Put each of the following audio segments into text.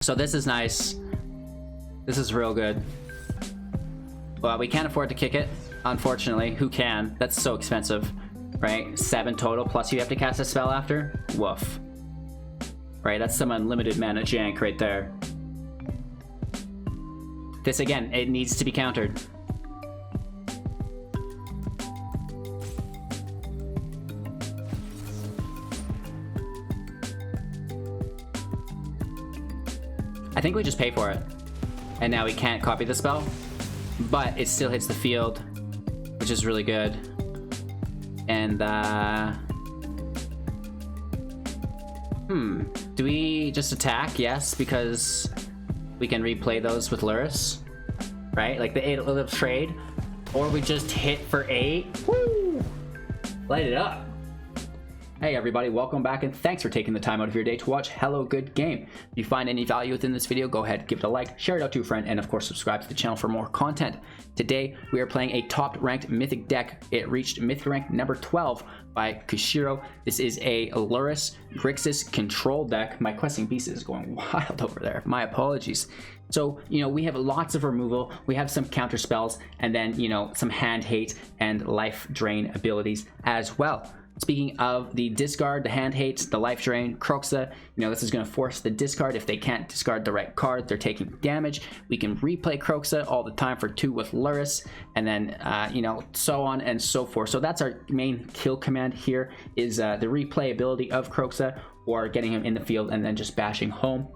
So this is nice. This is real good. Well, we can't afford to kick it, unfortunately. Who can? That's so expensive, right? 7 total, plus you have to cast a spell after? Woof. Right, that's some unlimited mana jank right there. This, again, it needs to be countered. I think we just pay for it. And now we can't copy the spell, but it still hits the field, which is really good. And, do we just attack? Yes, because we can replay those with Lurrus, right? Like the 8 little trade. Or we just hit for 8. Woo! Light it up. Hey everybody, welcome back and thanks for taking the time out of your day to watch Hello Good Game. If you find any value within this video, go ahead, give it a like, share it out to a friend, and of course subscribe to the channel for more content. Today, we are playing a top ranked Mythic deck. It reached Mythic rank number 12 by Kushiro. This is a Lurrus Grixis control deck. My questing beast is going wild over there. My apologies. So, you know, we have lots of removal, we have some counter spells, and then, you know, some hand hate and life drain abilities as well. Speaking of the discard, the hand hate, the life drain, Kroxa, you know, this is going to force the discard. If they can't discard the right card, they're taking damage. We can replay Kroxa all the time for 2 with Lurrus, and then, you know, so on and so forth. So that's our main kill command here, is the replayability of Kroxa, or getting him in the field and then just bashing home.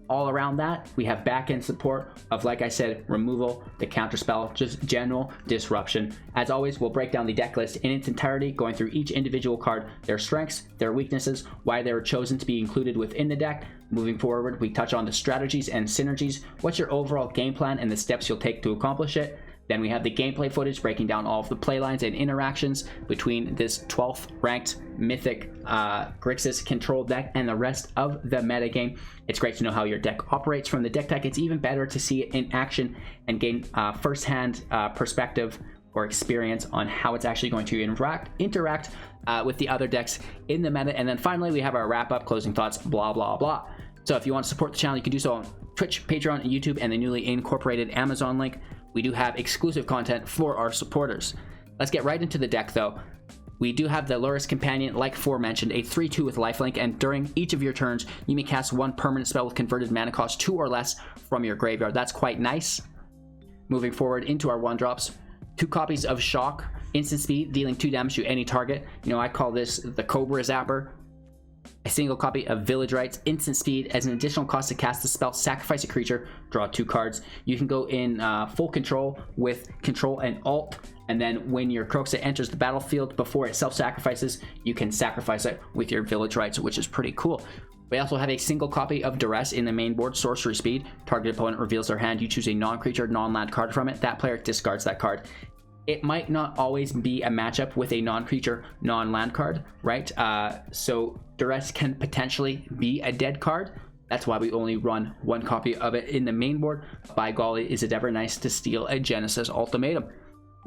All around that, we have back-end support of, like I said, removal, the counterspell, just general disruption. As always, we'll break down the deck list in its entirety, going through each individual card, their strengths, their weaknesses, why they were chosen to be included within the deck. Moving forward, we touch on the strategies and synergies, what's your overall game plan and the steps you'll take to accomplish it. Then we have the gameplay footage breaking down all of the playlines and interactions between this 12th ranked Mythic Grixis control deck and the rest of the metagame. It's great to know how your deck operates from the deck tech. It's even better to see it in action and gain first-hand perspective or experience on how it's actually going to interact with the other decks in the meta. And then finally, we have our wrap-up, closing thoughts, blah, blah, blah. So if you want to support the channel, you can do so on Twitch, Patreon, and YouTube, and the newly incorporated Amazon link. We do have exclusive content for our supporters. Let's get right into the deck though. We do have the Lurrus Companion, like aforementioned, a 3/2 with lifelink, and during each of your turns, you may cast 1 permanent spell with converted mana cost 2 or less from your graveyard. That's quite nice. Moving forward into our 1-drops, 2 copies of Shock, instant speed, dealing 2 damage to any target. You know, I call this the Cobra Zapper. A single copy of Village Rites, instant speed. As an additional cost to cast the spell, sacrifice a creature, draw 2 cards. You can go in full control with control and alt, and then when your Kroxa enters the battlefield before it self-sacrifices, you can sacrifice it with your Village Rites, which is pretty cool. We also have a single copy of Duress in the main board, sorcery speed. Target opponent reveals their hand, you choose a non-creature, non-land card from it. That player discards that card. It might not always be a matchup with a non-creature, non-land card, right? So Duress can potentially be a dead card. That's why we only run 1 copy of it in the main board. By golly, is it ever nice to steal a Genesis Ultimatum.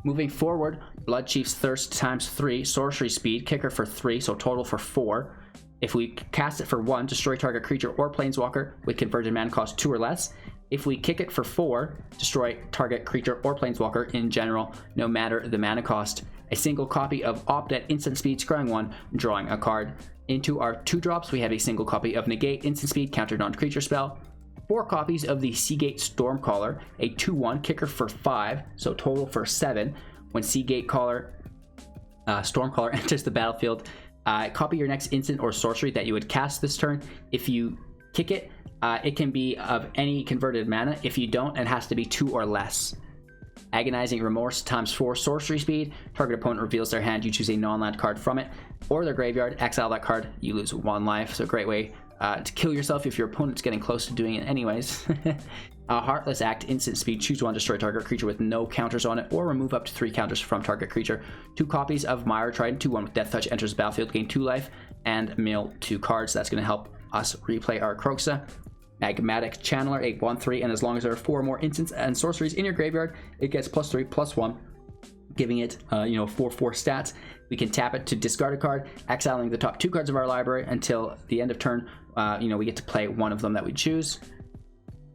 Moving forward, Bloodchief's Thirst ×3, sorcery speed, kicker for 3, so total for 4. If we cast it for 1, destroy target creature or planeswalker with converted mana cost 2 or less. If we kick it for 4, destroy target creature or planeswalker in general, no matter the mana cost. A single copy of Opt at instant speed, scrying 1, drawing a card. Into our 2-drops, we have a single copy of Negate, instant speed, counter non-creature spell. 4 copies of the Sea Gate Stormcaller, a 2/1, kicker for 5, so total for 7. When Sea Gate Stormcaller enters the battlefield, copy your next instant or sorcery that you would cast this turn. If you kick it, it can be of any converted mana. If you don't, it has to be 2 or less. Agonizing Remorse ×4, sorcery speed. Target opponent reveals their hand, you choose a non-land card from it or their graveyard, exile that card, you lose 1 life. So a great way to kill yourself if your opponent's getting close to doing it anyways. Heartless Act, instant speed, choose 1, destroy target creature with no counters on it, or remove up to 3 counters from target creature. 2 copies of Mire Triton, 2/1 with Death Touch, enters the battlefield, gain 2 life, and mill 2 cards. That's going to help us replay our Kroxa. Magmatic Channeler, a 1/3, and as long as there are 4 more instants and sorceries in your graveyard, it gets +3/+1, giving it 4/4 stats. We can tap it to discard a card, exiling the top 2 cards of our library until the end of turn, you know, we get to play one of them that we choose.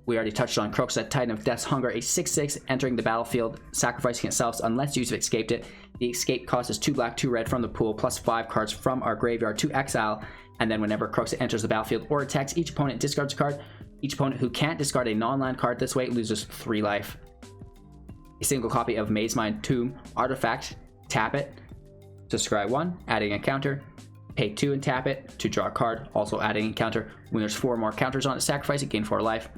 We already touched on Kroxa, Titan of Death's Hunger, a 6/6 entering the battlefield, sacrificing itself unless used to escaped it. The escape cost is 2 black, 2 red from the pool, plus 5 cards from our graveyard to exile. And then whenever Kroxa enters the battlefield or attacks, each opponent discards a card. Each opponent who can't discard a non-land card this way loses 3 life. A single copy of Mazemind Tome artifact, tap it to scry 1, adding a counter. Pay 2 and tap it to draw a card, also adding a counter. When there's 4 more counters on it, sacrifice it, gain 4 life.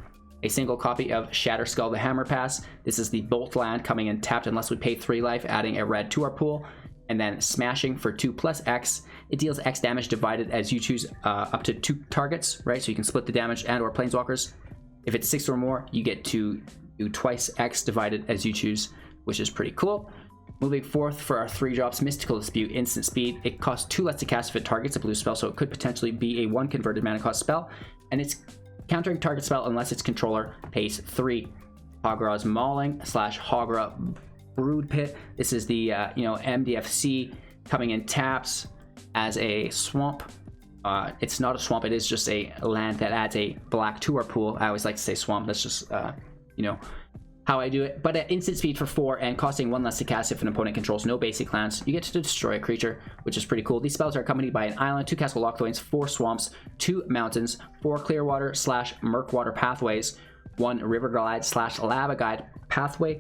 A single copy of Shatterskull the Hammer Pass. This is the Bolt land coming in tapped unless we pay 3 life, adding a red to our pool. And then Smashing for 2 plus X. It deals X damage divided as you choose up to 2 targets, right? So you can split the damage and or planeswalkers. If it's 6 or more, you get to do twice X divided as you choose, which is pretty cool. Moving forth for our 3 drops, Mystical Dispute, instant speed. It costs 2 less to cast if it targets a blue spell, so it could potentially be a 1 converted mana cost spell. And it's countering target spell unless its controller pays 3. Hagra's Mauling / Hagra Brood Pit. This is the you know, MDFC coming in taps as a swamp. It's not a swamp, it is just a land that adds a black to our pool. I always like to say swamp, that's just you know, how I do it. But at instant speed for 4 and costing 1 less to cast if an opponent controls no basic lands, you get to destroy a creature, which is pretty cool. These spells are accompanied by an island, 2 Castle Locthwains, 4 swamps, 2 mountains, 4 Clearwater / Murkwater Pathways, 1 Riverglide / Lava Guide Pathway,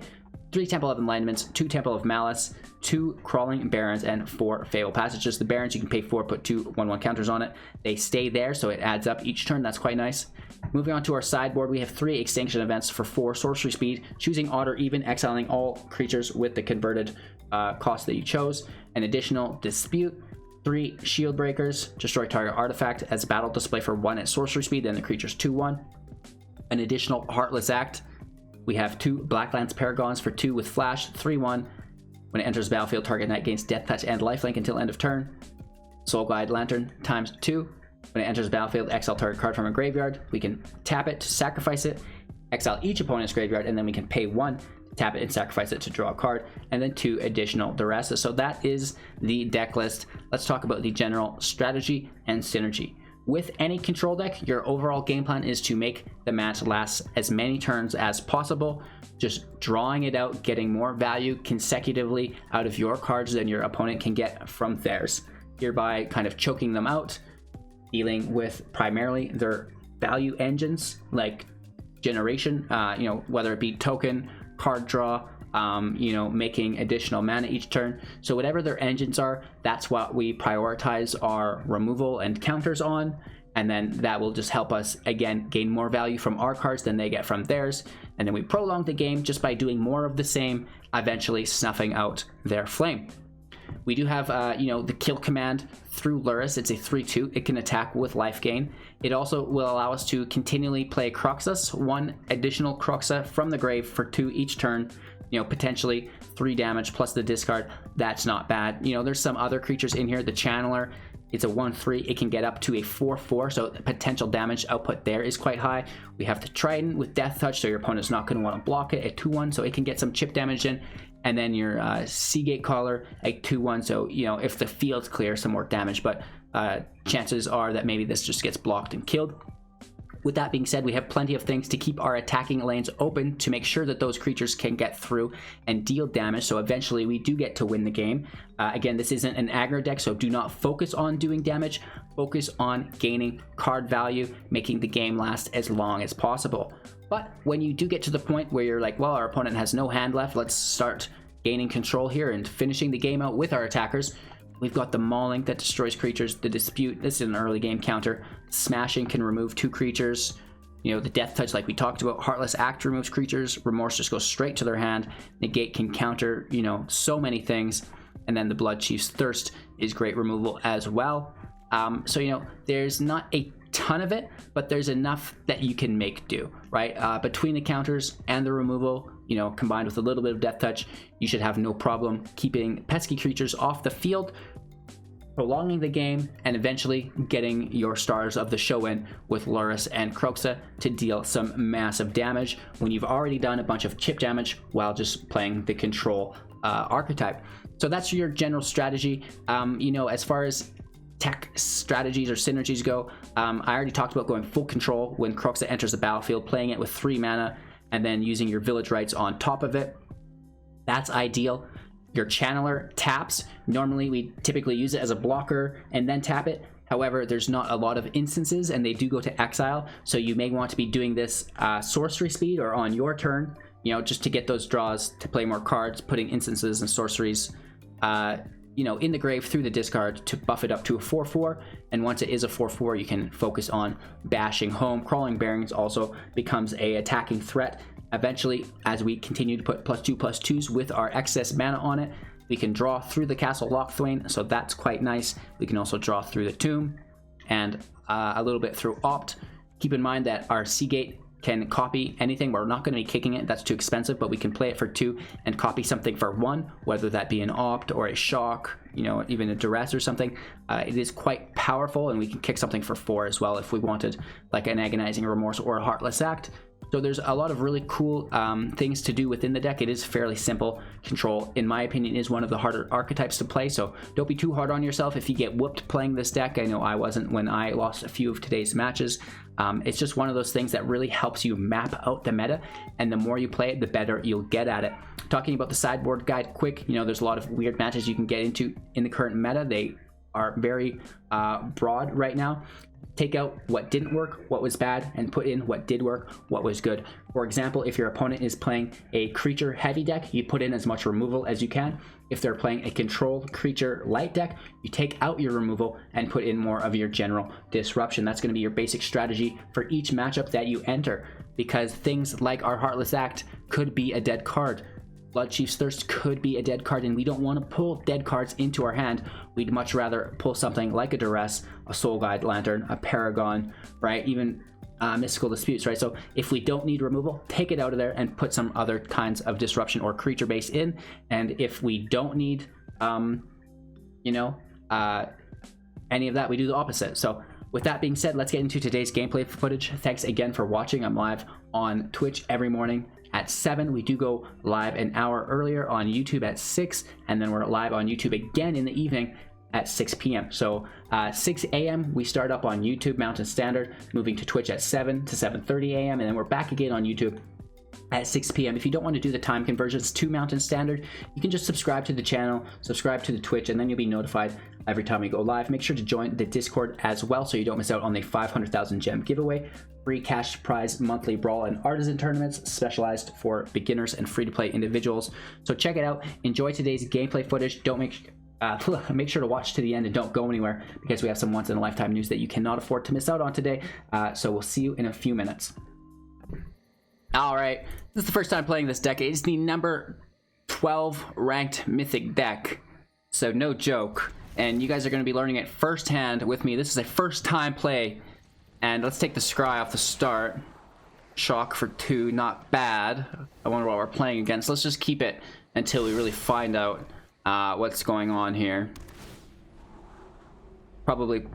3 Temple of Enlightenments, 2 Temple of Malice, 2 Crawling Barrens, and 4 Fabled Passages. The Barrens you can pay 4, put 2 1/1 counters on it. They stay there, so it adds up each turn. That's quite nice. Moving on to our sideboard, we have 3 Extinction Events for 4 sorcery speed, choosing odd or even, exiling all creatures with the converted cost that you chose. An additional Dispute, 3 Shield Breakers, destroy target artifact as battle display for 1 at sorcery speed, then the creature's 2/1. An additional Heartless Act. We have 2 Blacklands Paragons for 2 with flash, 3/1. When it enters the battlefield, target knight gains Death Touch and lifelink until end of turn. Soulglide Lantern times 2. When it enters the battlefield, exile target card from a graveyard. We can tap it to sacrifice it, exile each opponent's graveyard, and then we can pay 1 to tap it and sacrifice it to draw a card, and then 2 additional Duresses. So that is the deck list. Let's talk about the general strategy and synergy. With any control deck, your overall game plan is to make the match last as many turns as possible, just drawing it out, getting more value consecutively out of your cards than your opponent can get from theirs, hereby kind of choking them out, dealing with primarily their value engines like generation, you know, whether it be token, card draw, you know, making additional mana each turn. So whatever their engines are, that's what we prioritize our removal and counters on, and then that will just help us again gain more value from our cards than they get from theirs, and then we prolong the game just by doing more of the same, eventually snuffing out their flame. We do have, you know, the kill command through Lurrus. It's a 3/2. It can attack with life gain. It also will allow us to continually play Kroxas, 1 additional Kroxa from the grave for 2 each turn. You know, potentially 3 damage plus the discard. That's not bad. You know, there's some other creatures in here. The Channeler, it's a 1/3. It can get up to a 4/4, so the potential damage output there is quite high. We have the Triton with Death Touch, so your opponent's not going to want to block it at 2/1, so it can get some chip damage in. And then your Sea Gate Caller at 2/1, so, you know, if the field's clear, some more damage, but chances are that maybe this just gets blocked and killed. With that being said, we have plenty of things to keep our attacking lanes open to make sure that those creatures can get through and deal damage, so eventually we do get to win the game. Again, this isn't an aggro deck, so do not focus on doing damage. Focus on gaining card value, making the game last as long as possible. But when you do get to the point where you're like, well, our opponent has no hand left, let's start gaining control here and finishing the game out with our attackers. We've got the Mauling that destroys creatures, the Dispute, this is an early game counter. Smashing can remove 2 creatures. You know, the Death Touch, like we talked about. Heartless Act removes creatures. Remorse just goes straight to their hand. Negate can counter, you know, so many things. And then the Bloodchief's Thirst is great removal as well. So, you know, there's not a ton of it, but there's enough that you can make do, right? Between the counters and the removal, you know, combined with a little bit of Death Touch, you should have no problem keeping pesky creatures off the field, prolonging the game, and eventually getting your stars of the show in with Lurrus and Kroxa to deal some massive damage when you've already done a bunch of chip damage while just playing the control archetype. So that's your general strategy. You know, as far as tech strategies or synergies go, I already talked about going full control when Kroxa enters the battlefield, playing it with 3 mana, and then using your village rights on top of it. That's ideal. Your Channeler taps. Normally, we typically use it as a blocker and then tap it. However, there's not a lot of instances, and they do go to exile, so you may want to be doing this sorcery speed or on your turn, you know, just to get those draws to play more cards, putting instances and sorceries, you know, in the grave through the discard to buff it up to a 4/4. And once it is a 4/4, you can focus on bashing home. Crawling Barrens also becomes a attacking threat. Eventually, as we continue to put +2/+2s with our excess mana on it, we can draw through the Castle Locthwain, so that's quite nice. We can also draw through the Tomb and a little bit through Opt. Keep in mind that our Sea Gate can copy anything. We're not going to be kicking it, that's too expensive, but we can play it for 2 and copy something for 1, whether that be an Opt or a Shock, you know, even a Duress or something. It is quite powerful, and we can kick something for 4 as well if we wanted, like an Agonizing Remorse or a Heartless Act. So there's a lot of really cool things to do within the deck. It is fairly simple. Control, in my opinion, is one of the harder archetypes to play, so don't be too hard on yourself if you get whooped playing this deck. I know I wasn't when I lost a few of today's matches. It's just one of those things that really helps you map out the meta, and the more you play it, the better you'll get at it. Talking about the sideboard guide quick, you know, there's a lot of weird matches you can get into in the current meta. They are very broad right now. Take out what didn't work, what was bad, and put in what did work, what was good. For example, if your opponent is playing a creature heavy deck, you put in as much removal as you can. If they're playing a control creature light deck, you take out your removal and put in more of your general disruption. That's going to be your basic strategy for each matchup that you enter, because things like our Heartless Act could be a dead card. Bloodchief's Thirst could be a dead card, and we don't want to pull dead cards into our hand. We'd much rather pull something like a Duress, a Soul Guide Lantern, a Paragon, right? Even Mystical Disputes, right? So if we don't need removal, take it out of there and put some other kinds of disruption or creature base in. And if we don't need, you know, any of that, we do the opposite. So with that being said, let's get into today's gameplay footage. Thanks again for watching. I'm live on Twitch every morning at 7. We do go live an hour earlier on YouTube at 6, and then we're live on YouTube again in the evening at 6 p.m. So 6 a.m. we start up on YouTube Mountain Standard, moving to Twitch at 7 to 7:30 a.m. and then we're back again on YouTube at 6 p.m. If you don't want to do the time conversions to Mountain Standard, you can just subscribe to the channel, subscribe to the Twitch, and then you'll be notified every time we go live. Make sure to join the Discord as well so you don't miss out on the 500,000 gem giveaway. Free cash prize monthly brawl and artisan tournaments specialized for beginners and free-to-play individuals. So check it out. Enjoy today's gameplay footage. Don't make sure to watch to the end and don't go anywhere, because we have some once-in-a-lifetime news that you cannot afford to miss out on today. So we'll see you in a few minutes. All right, this is the first time playing this deck. It's the number 12 ranked Mythic deck, so no joke. And you guys are going to be learning it firsthand with me. This is a first-time play. And let's take the Scry off the start. Shock for 2, not bad. I wonder what we're playing against. Let's just keep it until we really find out what's going on here. Probably,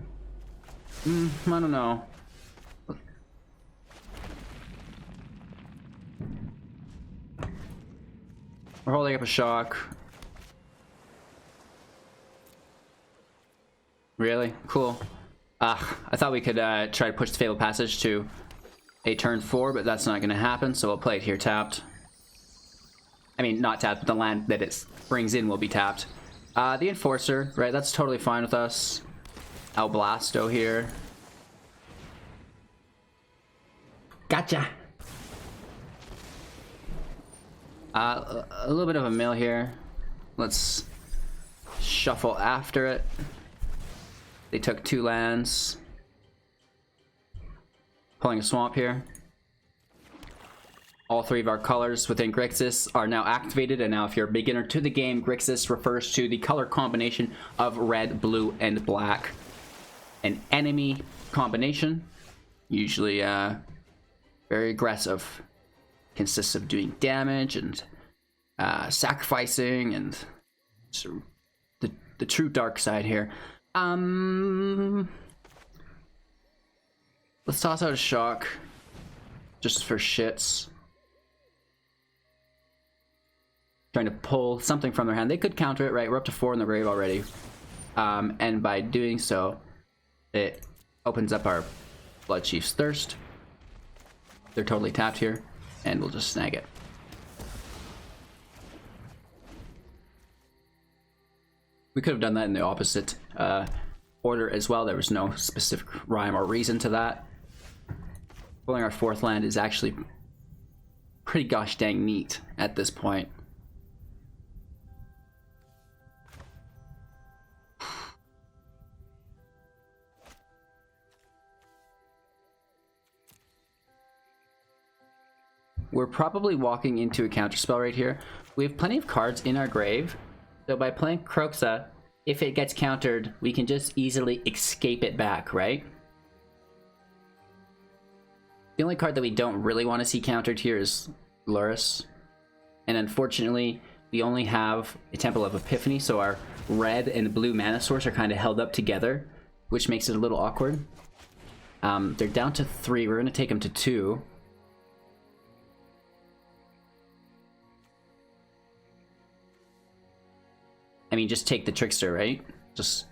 I don't know. We're holding up a Shock. Really? Cool. I thought we could try to push the Fabled Passage to a turn 4, but that's not going to happen, so we'll play it here tapped. I mean, not tapped, but the land that it brings in will be tapped. The Enforcer, right, that's totally fine with us. El Blasto here. Gotcha! A little bit of a mill here. Let's shuffle after it. They took 2 lands. Pulling a swamp here. All 3 of our colors within Grixis are now activated, and now if you're a beginner to the game, Grixis refers to the color combination of red, blue, and black. An enemy combination, usually very aggressive, consists of doing damage and sacrificing, and so the true dark side here. Let's toss out a Shock, just for shits. Trying to pull something from their hand. They could counter it, right? We're up to 4 in the grave already. And by doing so, it opens up our Bloodchief's Thirst. They're totally tapped here, and we'll just snag it. We could have done that in the opposite order as well. There was no specific rhyme or reason to that. Pulling our 4th land is actually pretty gosh dang neat at this point. We're probably walking into a counterspell right here. We have plenty of cards in our grave, so by playing Kroxa, if it gets countered, we can just easily escape it back, right? The only card that we don't really want to see countered here is Lurrus. And unfortunately, we only have a Temple of Epiphany, so our red and blue mana source are kind of held up together, which makes it a little awkward. They're down to 3. We're going to take them to 2. I mean, just take the Trickster, right? Just,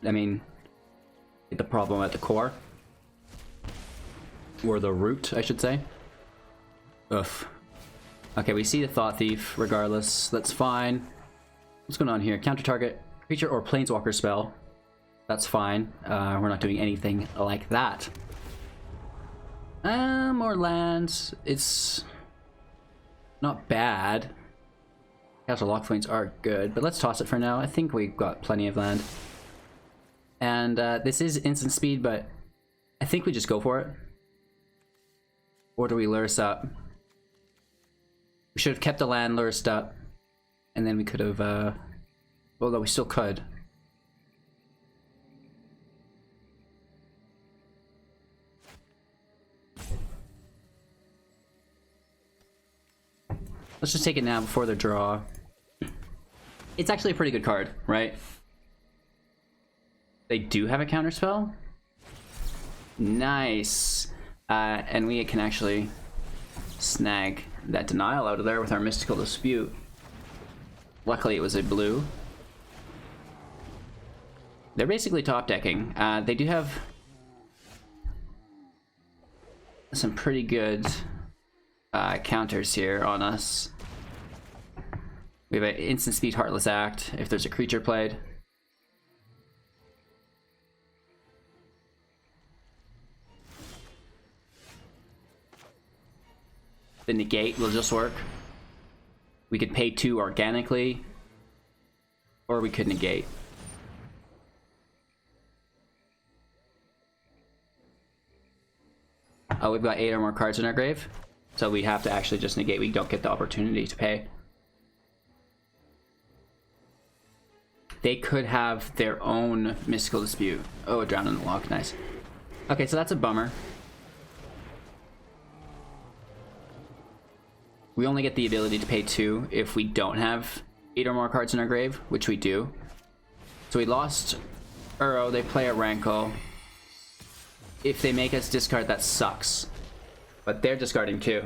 I mean, get the problem at the core. Or the root, I should say. Ugh. Okay, we see the Thought Thief, regardless. That's fine. What's going on here? Counter target creature or planeswalker spell. That's fine. We're not doing anything like that. More lands. It's not bad. Castle Locthwains are good, but let's toss it for now. I think we've got plenty of land. And this is instant speed, but I think we just go for it. Or do we Lurrus up? We should have kept the land Lurrused up. And then we could have, well, no, we still could. Let's just take it now before the draw. It's actually a pretty good card, right? They do have a counterspell? Nice. And we can actually snag that denial out of there with our Mystical Dispute. Luckily it was a blue. They're basically top decking. They do have some pretty good counters here on us. We have an instant speed Heartless Act if there's a creature played. The Negate will just work. We could pay 2 organically, or we could Negate. Oh, we've got 8 or more cards in our grave, so we have to actually just Negate. We don't get the opportunity to pay. They could have their own Mystical Dispute. Oh, a Drown in the Loch, nice. Okay, so that's a bummer. We only get the ability to pay 2 if we don't have 8 or more cards in our grave, which we do. So we lost Uro, they play a Rankle. If they make us discard, that sucks. But they're discarding too.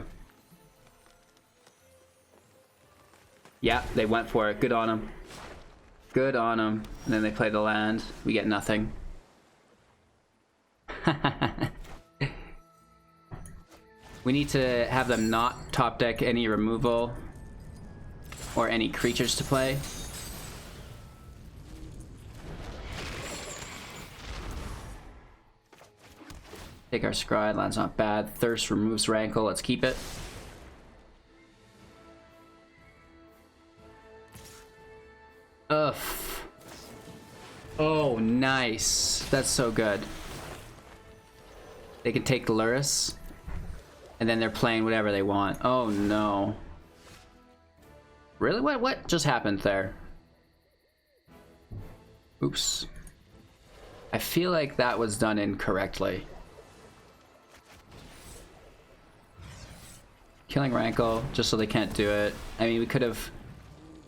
Yeah, they went for it. Good on them. Good on them. And then they play the land. We get nothing. We need to have them not top deck any removal or any creatures to play. Take our Scry, land's not bad. Thirst removes Rankle, let's keep it. Ugh. Oh, nice. That's so good. They can take the Lurrus, and then they're playing whatever they want. Oh no. Really? What just happened there? Oops. I feel like that was done incorrectly. Killing Rankle, just so they can't do it. I mean, we could have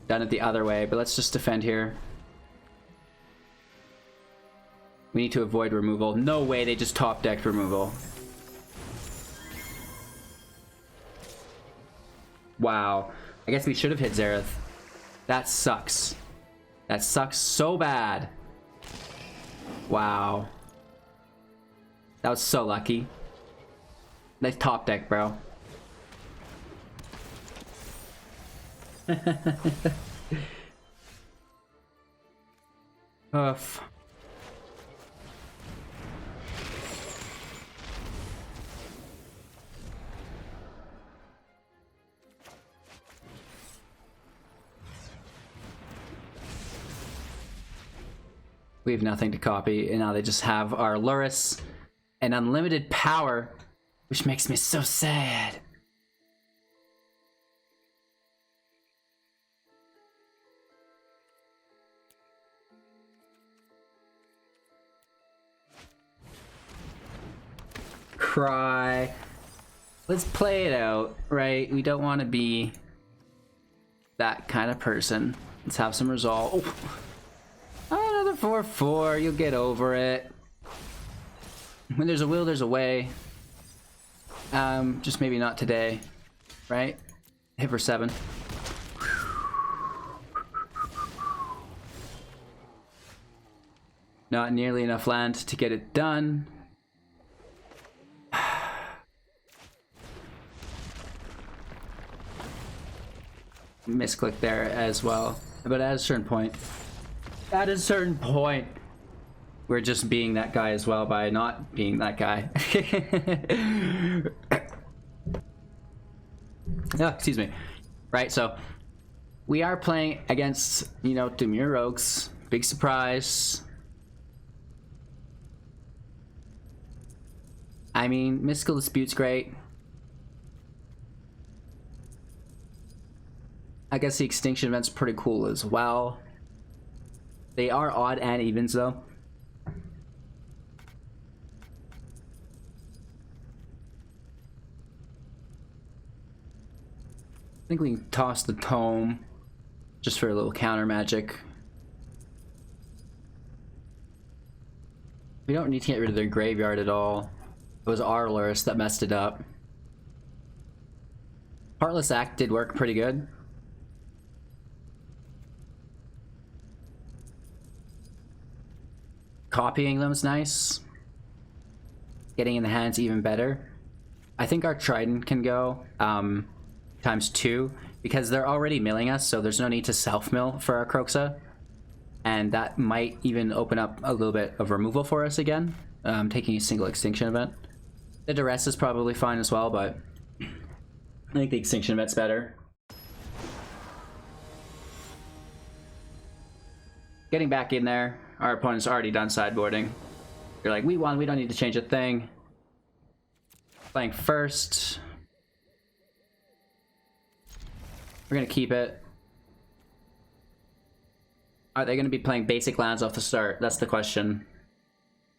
done it the other way, but let's just defend here. We need to avoid removal. No way, they just top-decked removal. Wow. I guess we should have hit Zareth. That sucks. That sucks so bad. Wow. That was so lucky. Nice top deck, bro. Oof. We have nothing to copy, and now they just have our Lurrus and unlimited power, which makes me so sad. Cry. Let's play it out, right? We don't want to be that kind of person. Let's have some resolve. Oh, another 4/4. You'll get over it. When there's a will, there's a way. Just maybe not today, right? Hit for 7. Not nearly enough land to get it done. Misclick there as well, but at a certain point, we're just being that guy as well by not being that guy. Oh, excuse me. Right, so we are playing against, you know, Demure Rogues. Big surprise. I mean, Mystical Dispute's great. I guess the Extinction event's pretty cool as well. They are odd and evens though. I think we can toss the Tome just for a little counter magic. We don't need to get rid of their graveyard at all. It was our Lurrus that messed it up. Heartless Act did work pretty good. Copying them is nice. Getting in the hands even better. I think our Triton can go ×2 because they're already milling us, so there's no need to self-mill for our Kroxa. And that might even open up a little bit of removal for us again, taking a single Extinction event. The Duress is probably fine as well, but I think the Extinction event's better. Getting back in there. Our opponent's already done sideboarding. You're like, we won, we don't need to change a thing. Playing first. We're gonna keep it. Are they gonna be playing basic lands off the start? That's the question.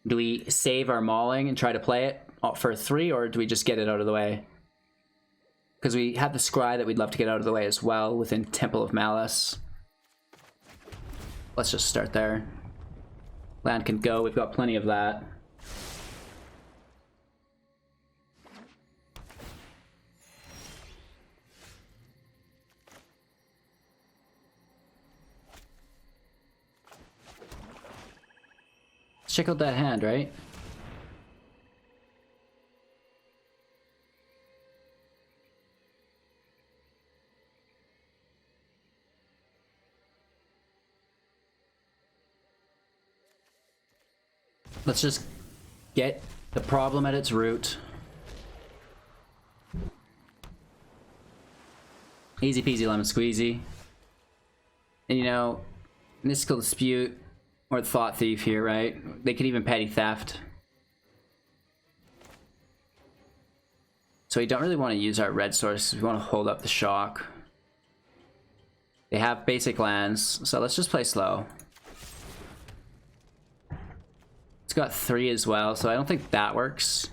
Do we save our Mauling and try to play it for 3, or do we just get it out of the way? Because we have the Scry that we'd love to get out of the way as well within Temple of Malice. Let's just start there. Land can go, we've got plenty of that. Let's check out that hand, right? Let's just get the problem at its root. Easy peasy lemon squeezy. And you know, Mystical Dispute or Thought Thief here, right? They could even petty theft. So we don't really want to use our red source. We want to hold up the shock. They have basic lands, so let's just play slow. It's got 3 as well, so I don't think that works.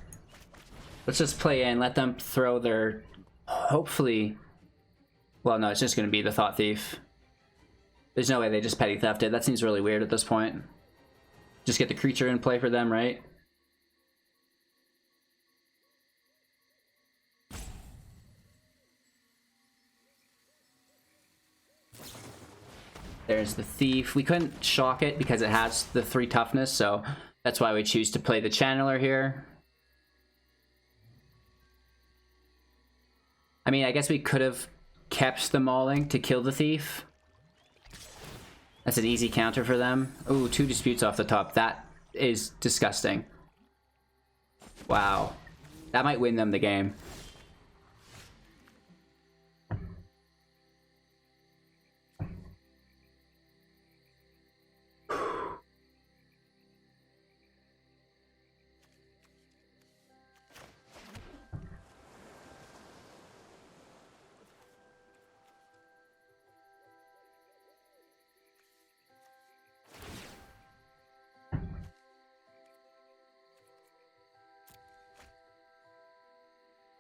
Let's just play in, let them throw their, hopefully, well no, it's just going to be the Thought Thief. There's no way they just petty thefted. That seems really weird at this point. Just get the creature in play for them, right? There's the Thief. We couldn't shock it because it has the 3 toughness, so That's why we choose to play the Channeler here. I mean, I guess we could have kept the Mauling to kill the Thief. That's an easy counter for them. Ooh, 2 disputes off the top. That is disgusting. Wow. That might win them the game.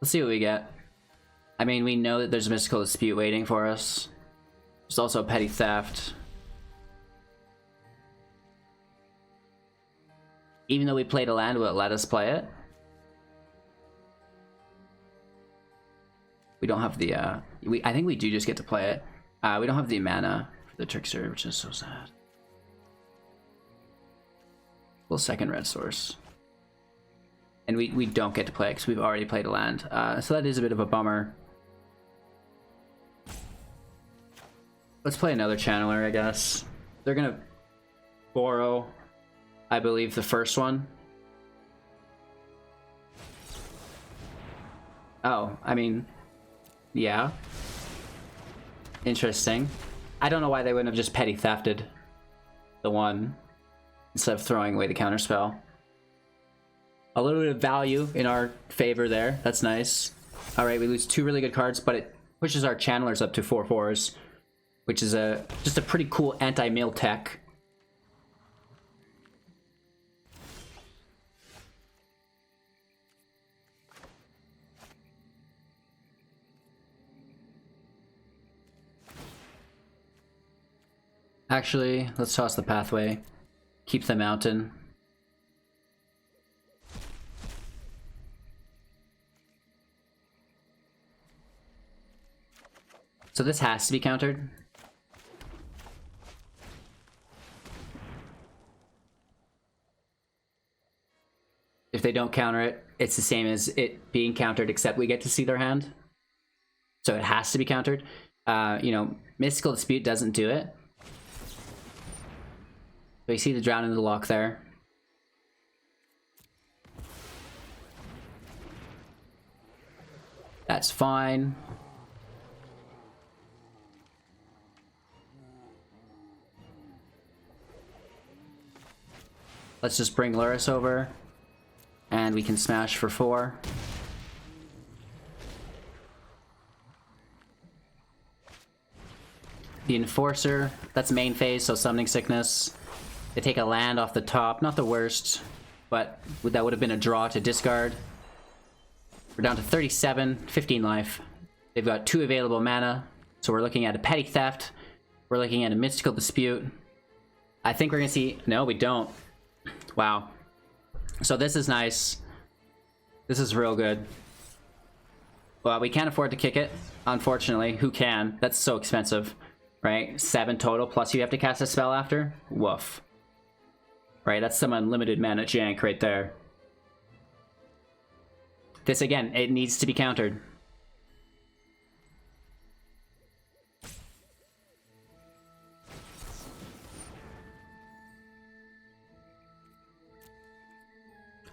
Let's see what we get. I mean, we know that there's a mystical dispute waiting for us. There's also a petty theft. Even though we played a land, will it let us play it? We don't have the, I think we do just get to play it. We don't have the mana for the Trickster, which is so sad. Well, second red source. And we don't get to play it because we've already played a land. So that is a bit of a bummer. Let's play another Channeler, I guess. They're gonna borrow, I believe, the first one. Oh, I mean, yeah. Interesting. I don't know why they wouldn't have just petty thefted the one instead of throwing away the counterspell. A little bit of value in our favor there. That's nice. All right, we lose 2 really good cards, but it pushes our Channelers up to 4/4s, which is just a pretty cool anti-mill tech. Actually, let's toss the pathway. Keep the mountain. So this has to be countered. If they don't counter it, it's the same as it being countered, except we get to see their hand. So it has to be countered. You know, Mystical Dispute doesn't do it. So you see the Drown in the Loch there. That's fine. Let's just bring Lurrus over, and we can smash for 4. The Enforcer, that's main phase, so Summoning Sickness. They take a land off the top, not the worst, but that would have been a draw to discard. We're down to 37, 15 life. They've got 2 available mana, so we're looking at a Petty Theft. We're looking at a Mystical Dispute. I think we're gonna see, no, we don't. Wow. So this is nice. This is real good. Well, we can't afford to kick it, unfortunately. Who can? That's so expensive, right? 7 total, plus you have to cast a spell after? Woof. Right, that's some unlimited mana jank right there. This, again, it needs to be countered.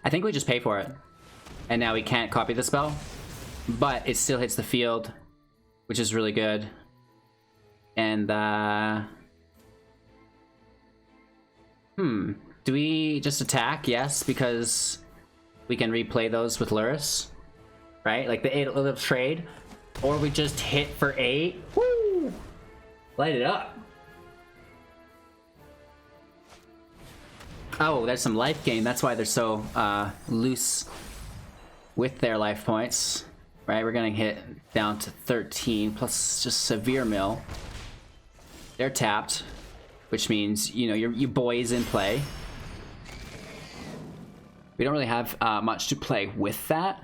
I think we just pay for it. And now we can't copy the spell. But it still hits the field, which is really good. And, do we just attack? Yes, because we can replay those with Lurrus. Right? Like the 8 little trade. Or we just hit for 8. Woo! Light it up. Oh, there's some life gain. That's why they're so loose with their life points. Right, we're gonna hit down to 13 plus just severe mill. They're tapped, which means, you know, your boy is in play. We don't really have much to play with that,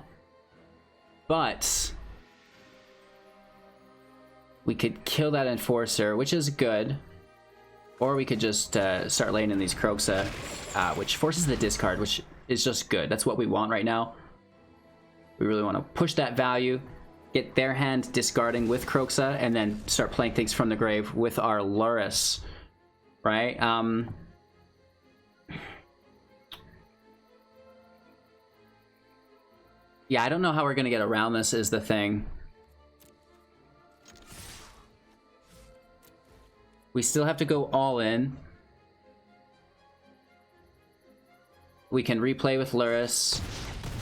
but we could kill that Enforcer, which is good. Or we could just start laying in these Kroxa, which forces the discard, which is just good. That's what we want right now. We really want to push that value, get their hand discarding with Kroxa, and then start playing things from the grave with our Lurrus, right? Yeah, I don't know how we're going to get around this is the thing. We still have to go all in. We can replay with Lurrus.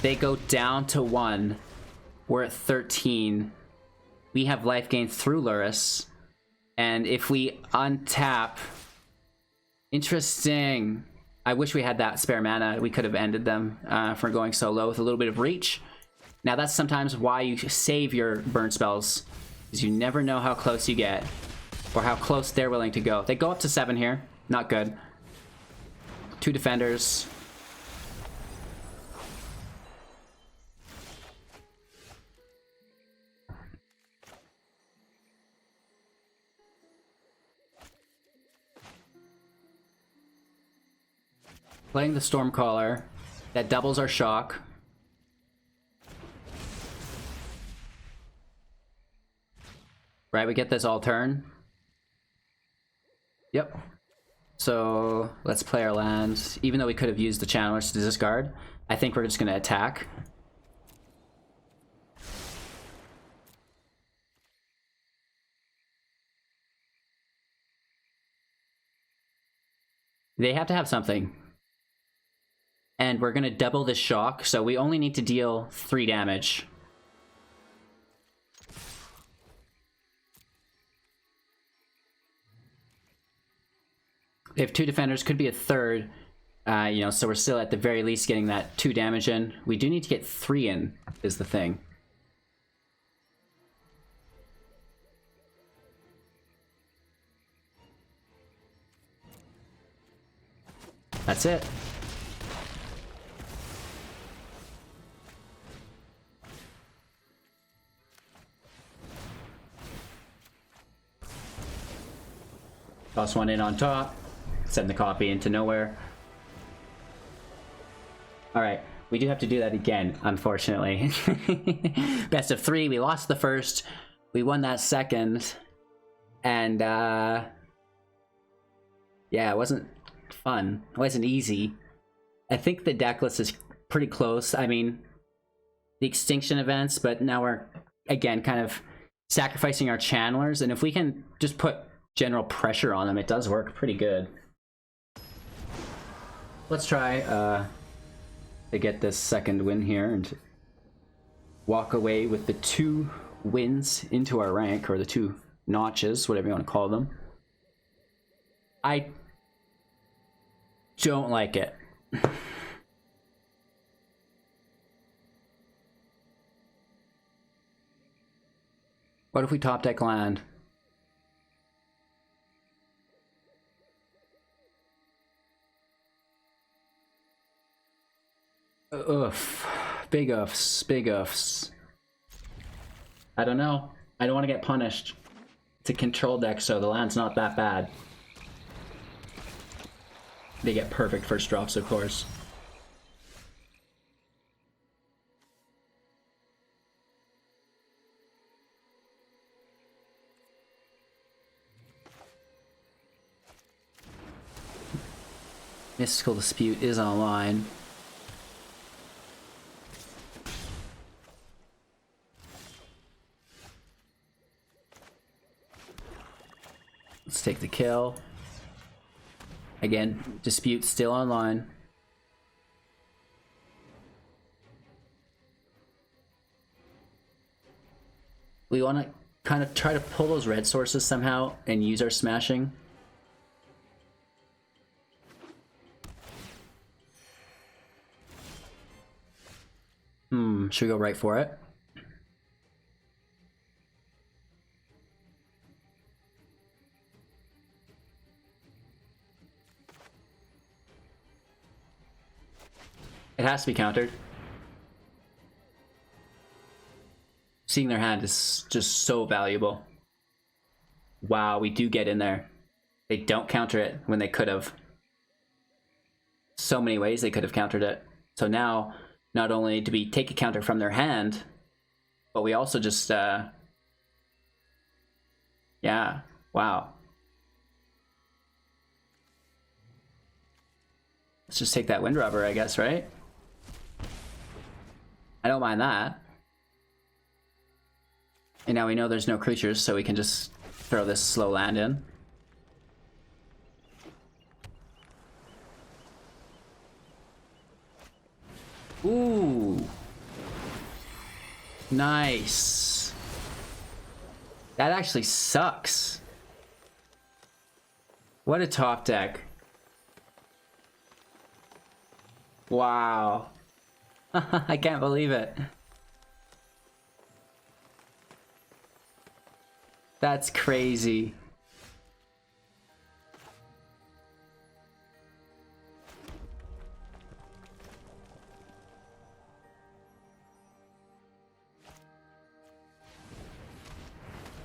They go down to 1. We're at 13. We have life gain through Lurrus. And if we untap... Interesting. I wish we had that spare mana. We could have ended them for going so low with a little bit of reach. Now that's sometimes why you save your burn spells, because you never know how close you get, or how close they're willing to go. They go up to 7 here. Not good. 2 defenders. Playing the Stormcaller. That doubles our shock. Right, we get this all turn. Yep. So let's play our lands. Even though we could have used the channelers to discard, I think we're just going to attack. They have to have something. And we're going to double this shock, so we only need to deal 3 damage. They have 2 defenders, could be a third, you know, so we're still at the very least getting that 2 damage in. We do need to get 3 in, is the thing. That's it. Toss 1 in on top. Send the copy into nowhere. Alright, we do have to do that again, unfortunately. Best of 3, we lost the first, we won that second, and yeah, it wasn't fun, it wasn't easy. I think the Decklist is pretty close. I mean, the extinction events, but now we're, again, kind of sacrificing our channelers, and if we can just put general pressure on them, it does work pretty good. Let's try to get this second win here and walk away with the 2 wins into our rank, or the 2 notches, whatever you want to call them. I don't like it. What if we top deck land? Oof. Big uffs. Big uffs. I don't know. I don't want to get punished. It's a control deck, so the land's not that bad. They get perfect first drops, of course. Mystical Dispute is online. Let's take the kill. Again, Dispute still online. We want to kind of try to pull those red sources somehow and use our smashing. Should we go right for it? It has to be countered. Seeing their hand is just so valuable. Wow, we do get in there. They don't counter it when they could have. So many ways they could have countered it. So now, not only do we take a counter from their hand, but we also just, yeah, wow. Let's just take that Wind Rubber, I guess, right? I don't mind that. And now we know there's no creatures, so we can just throw this slow land in. Ooh. Nice. That actually sucks. What a top deck. Wow. I can't believe it. That's crazy.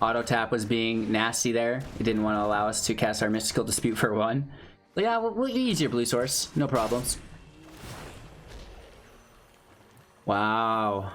Auto tap was being nasty there. It didn't want to allow us to cast our Mystical Dispute for 1. But yeah, we'll use your blue source. No problems. Wow.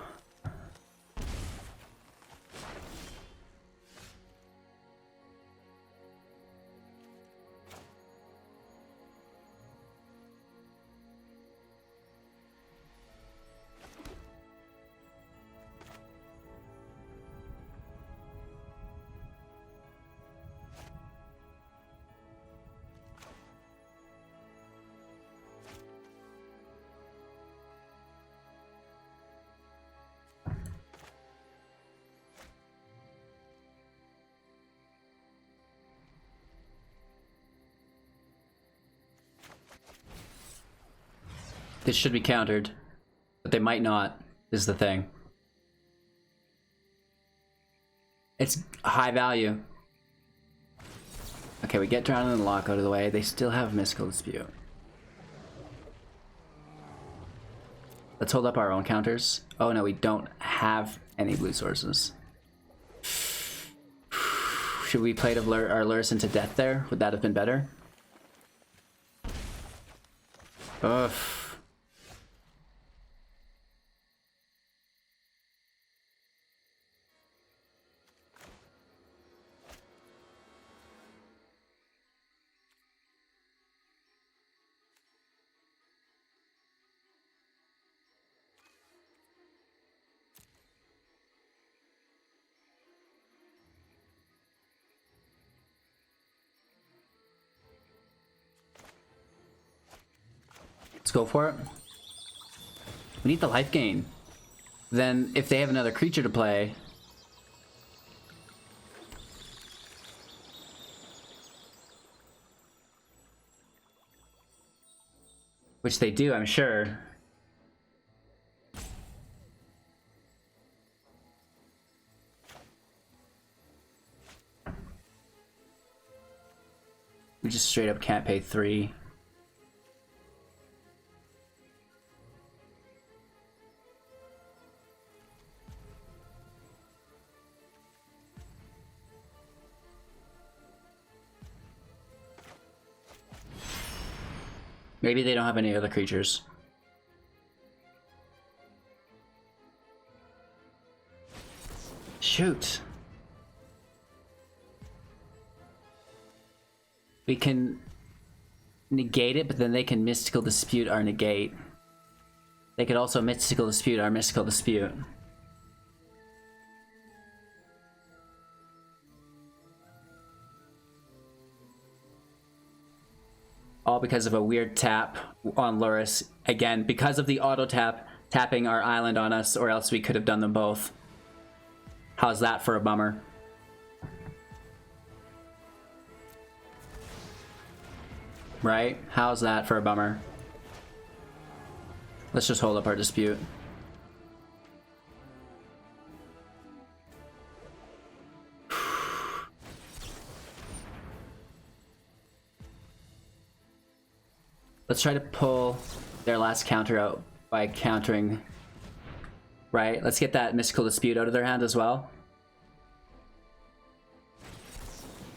This should be countered, but they might not, is the thing. It's high value. Okay, we get Drown and Lock out of the way. They still have Mystical Dispute. Let's hold up our own counters. Oh no, we don't have any blue sources. Should we play to our Lurrus into death there? Would that have been better? Ugh. Let's go for it. We need the life gain. Then, if they have another creature to play... which they do, I'm sure. We just straight up can't pay 3. Maybe they don't have any other creatures. Shoot. We can negate it, but then they can Mystical Dispute our negate. They could also Mystical Dispute our Mystical Dispute. All because of a weird tap on Lurrus. Again, because of the auto tap tapping our island on us, or else we could have done them both. How's that for a bummer? Right? How's that for a bummer? Let's just hold up our dispute. Let's try to pull their last counter out by countering. Right? Let's get that Mystical Dispute out of their hand as well.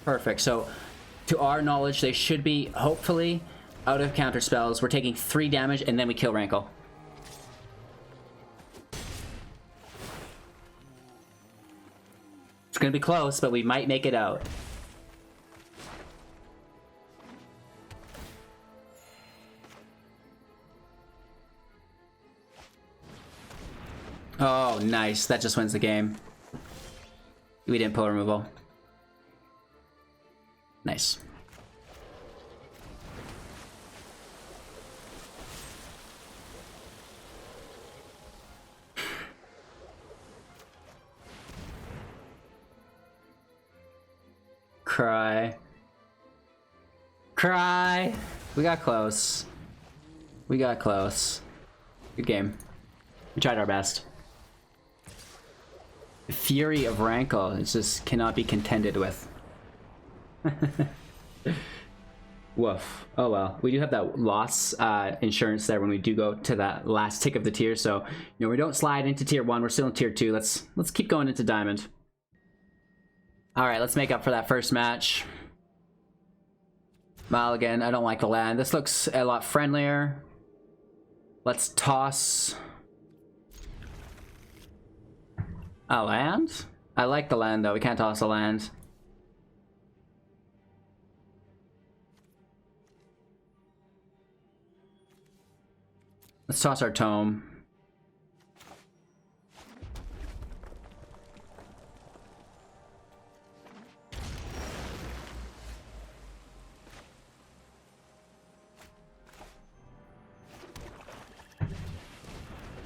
Perfect. So To our knowledge, they should be, hopefully, out of counter spells. We're taking 3 damage, and then we kill Rankle. It's gonna be close, but we might make it out. Oh, nice. That just wins the game. We didn't pull removal. Nice. Cry. Cry! We got close. We got close. Good game. We tried our best. The Fury of Rankle is just cannot be contended with. Woof. Oh well. We do have that loss insurance there when we do go to that last tick of the tier, so you know we don't slide into tier 1, we're still in tier 2. Let's keep going into Diamond. Alright, let's make up for that first match. Mulligan, I don't like the land. This looks a lot friendlier. Let's toss a land? I like the land though, we can't toss a land. Let's toss our tome.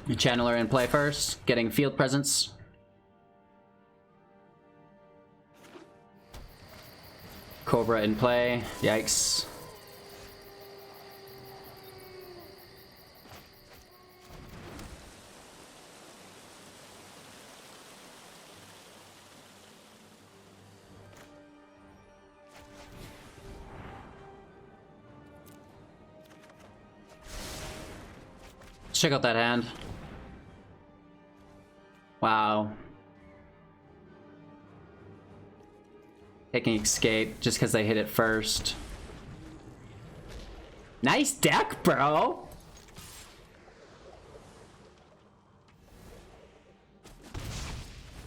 Channeler in play first, getting field presence. Cobra in play, yikes. Let's check out that hand. Wow. Taking escape just because they hit it first. Nice deck, bro!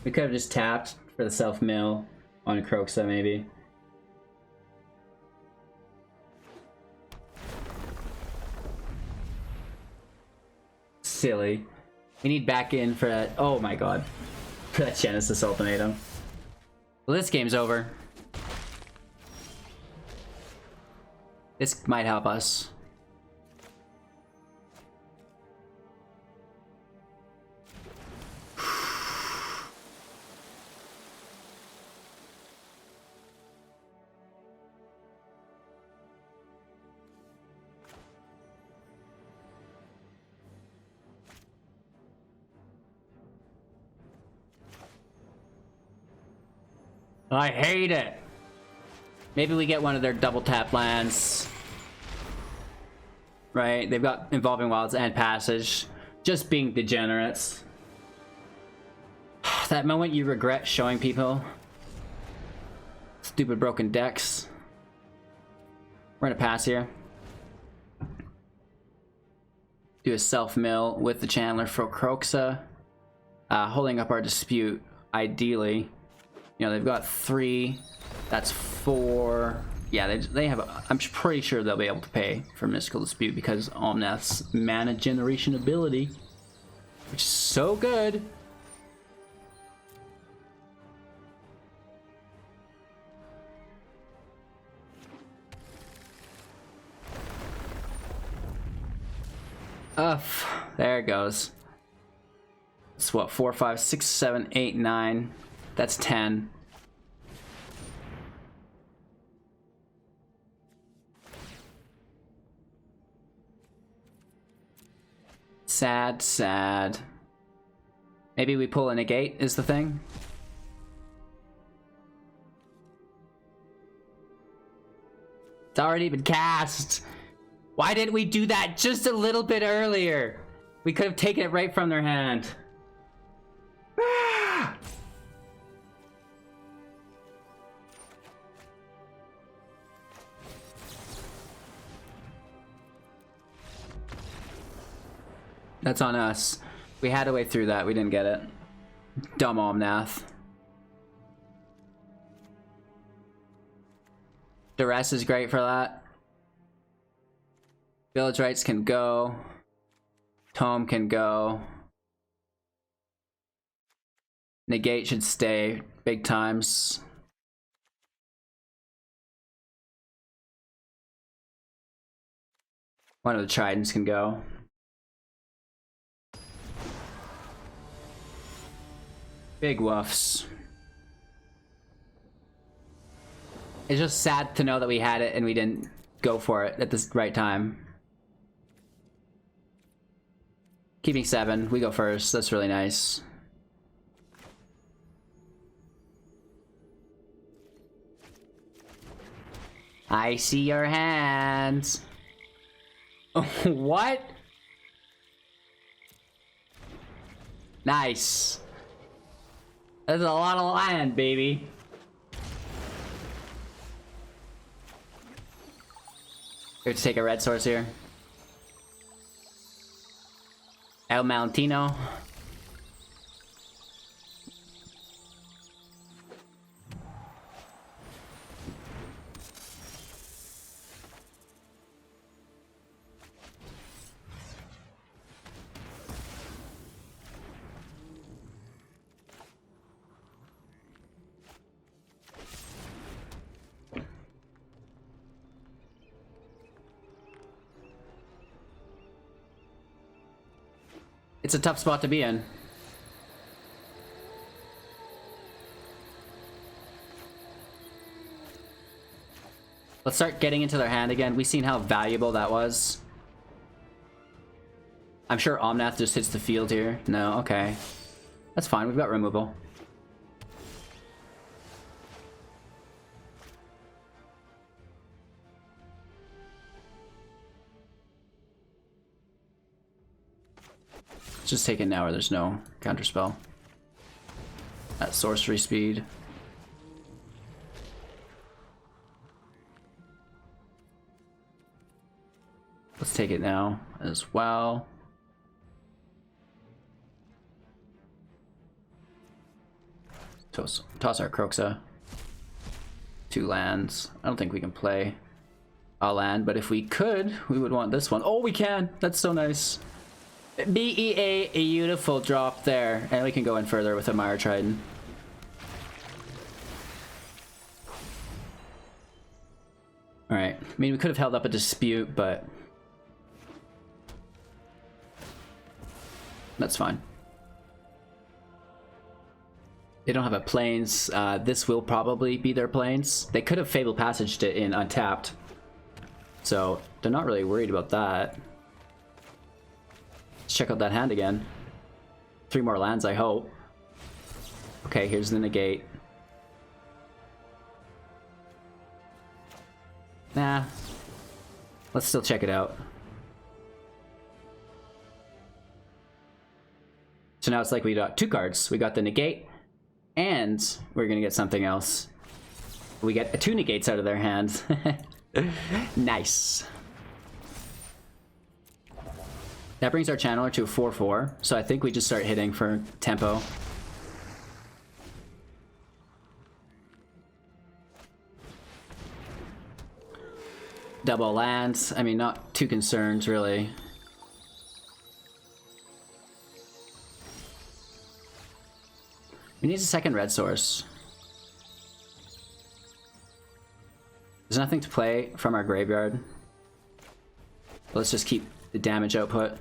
We could have just tapped for the self-mill on Kroxa, maybe. Silly. We need back in for that. Oh my god. For that Genesis ultimatum. Well, this game's over. This might help us. I hate it. Maybe we get one of their double tap lands. Right? They've got Involving Wilds and Passage. Just being degenerates. That moment you regret showing people. Stupid broken decks. We're gonna pass here. Do a self-mill with the Channeler for Kroxa. Holding up our dispute, ideally. You know, they've got 3. That's 4. Yeah, they have. I'm pretty sure they'll be able to pay for Mystical Dispute because Omnath's mana generation ability, which is so good. There it goes. It's what, 4, 5, 6, 7, 8, 9. That's 10. Sad, sad. Maybe we pull a Negate is the thing. It's already been cast. Why didn't we do that just a little bit earlier? We could have taken it right from their hand. That's on us. We had a way through that. We didn't get it. Dumb Omnath. Duress is great for that. Village Rites can go. Tome can go. Negate should stay big times. One of the Tridents can go. Big woofs. It's just sad to know that we had it and we didn't go for it at the right time. Keeping 7, we go first. That's really nice. I see your hands. What? Nice. That's a lot of land, baby. We have to take a red source here. El Malentino. It's a tough spot to be in. Let's start getting into their hand again. We've seen how valuable that was. I'm sure Omnath just hits the field here. No, okay. That's fine, we've got removal. Just take it now or there's no counterspell. At sorcery speed. Let's take it now as well. Toss our Kroxa. 2 lands. I don't think we can play a land, but if we could, we would want this one. Oh, we can! That's so nice. BEA, a beautiful drop there. And we can go in further with a Mire Triton. Alright. I mean, we could have held up a dispute, but that's fine. They don't have a plains. This will probably be their plains. They could have Fabled Passaged it in untapped. So, they're not really worried about that. Let's check out that hand again. 3 more lands, I hope. Okay, here's the Negate. Nah. Let's still check it out. So now it's like we got 2 cards. We got the Negate, and we're gonna get something else. We get 2 Negates out of their hands. Nice. That brings our Channeler to a 4/4, so I think we just start hitting for tempo. Double lands. I mean, not too concerned, really. We need a second red source. There's nothing to play from our graveyard. Let's just keep the damage output.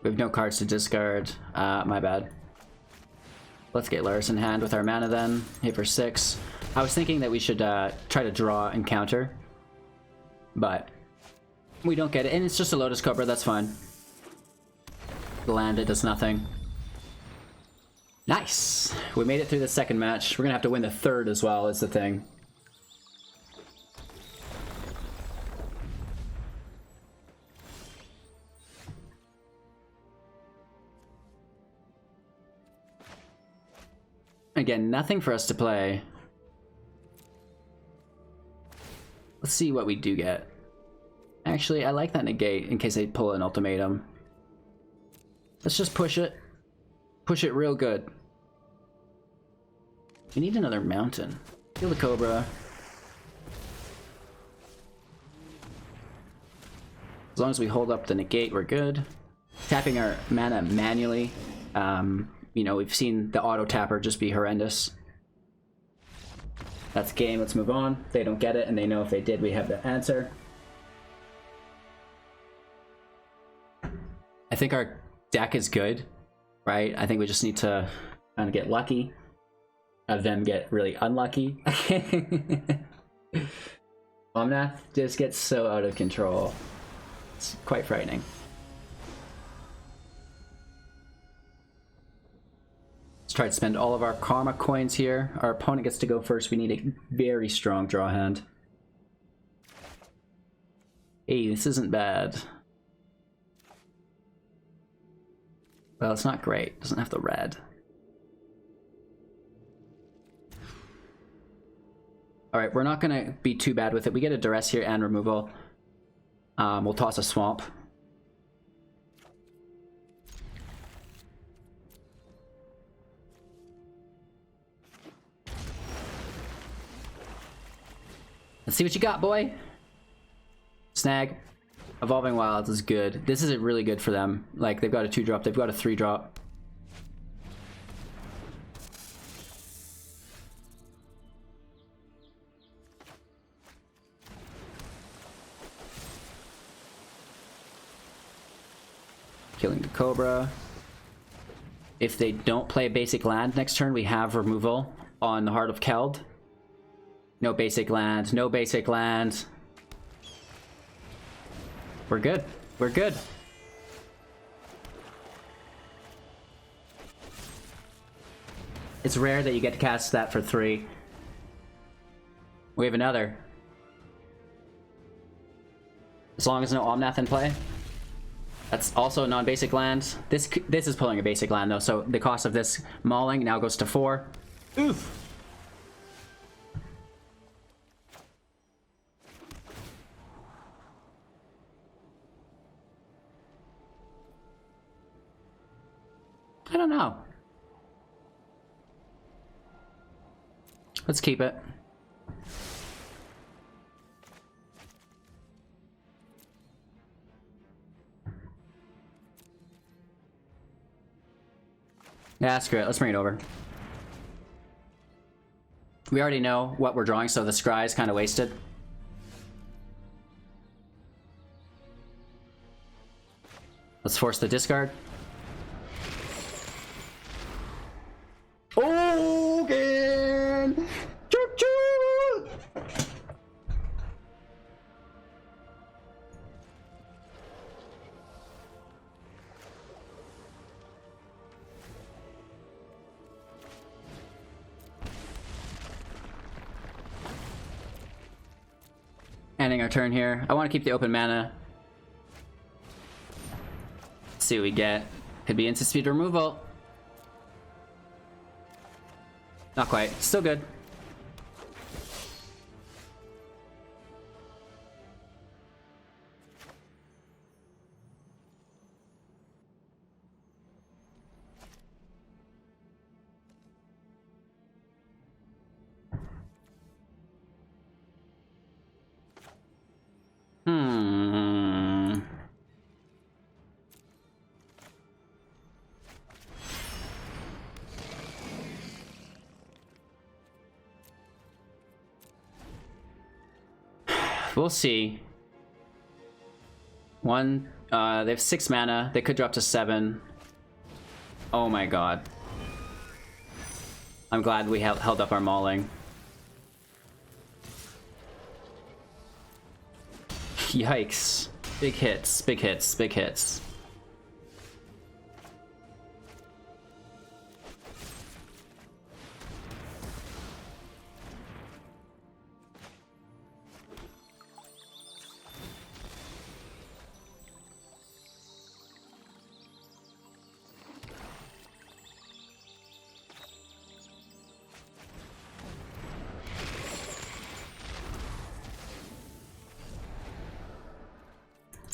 We have no cards to discard. My bad. Let's get Lurrus in hand with our mana then. Hit for 6. I was thinking that we should try to draw and counter, but we don't get it. And it's just a Lotus Cobra, that's fine. Land it does nothing. Nice! We made it through the second match. We're gonna have to win the third as well, is the thing. Again, nothing for us to play. Let's see what we do get. Actually, I like that negate in case they pull an ultimatum. Let's just push it. Push it real good. We need another mountain. Kill the Cobra. As long as we hold up the negate, we're good. Tapping our mana manually. You know, we've seen the auto tapper just be horrendous. That's game, let's move on. They don't get it, and they know if they did, we have the answer. I think our deck is good, right? I think we just need to kind of get lucky. Have them get really unlucky. Omnath just gets so out of control. It's quite frightening. Let's try to spend all of our karma coins here. Our opponent gets to go first. We need a very strong draw hand. Hey, this isn't bad. Well, it's not great. Doesn't have the red. Alright, we're not gonna be too bad with it. We get a Duress here and removal. We'll toss a swamp. Let's see what you got, boy. Snag. Evolving Wilds is good. This is really good for them. Like, they've got a 2-drop, they've got a 3-drop. Killing the Cobra. If they don't play basic land next turn, we have removal on the Heart of Keld. No basic land, no basic land. We're good. We're good. It's rare that you get to cast that for 3. We have another. As long as no Omnath in play. That's also non-basic land. This is pulling a basic land though, so the cost of this Mauling now goes to 4. Oof. I don't know. Let's keep it. Yeah, screw it. Let's bring it over. We already know what we're drawing, so the scry is kind of wasted. Let's force the discard. Again! Choo-choo! Ending our turn here. I want to keep the open mana. Let's see what we get. Could be instant speed removal. Not quite. Still good. We'll see. They have 6 mana. They could drop to 7. Oh my god. I'm glad we held up our Mauling. Yikes. Big hits, big hits, big hits.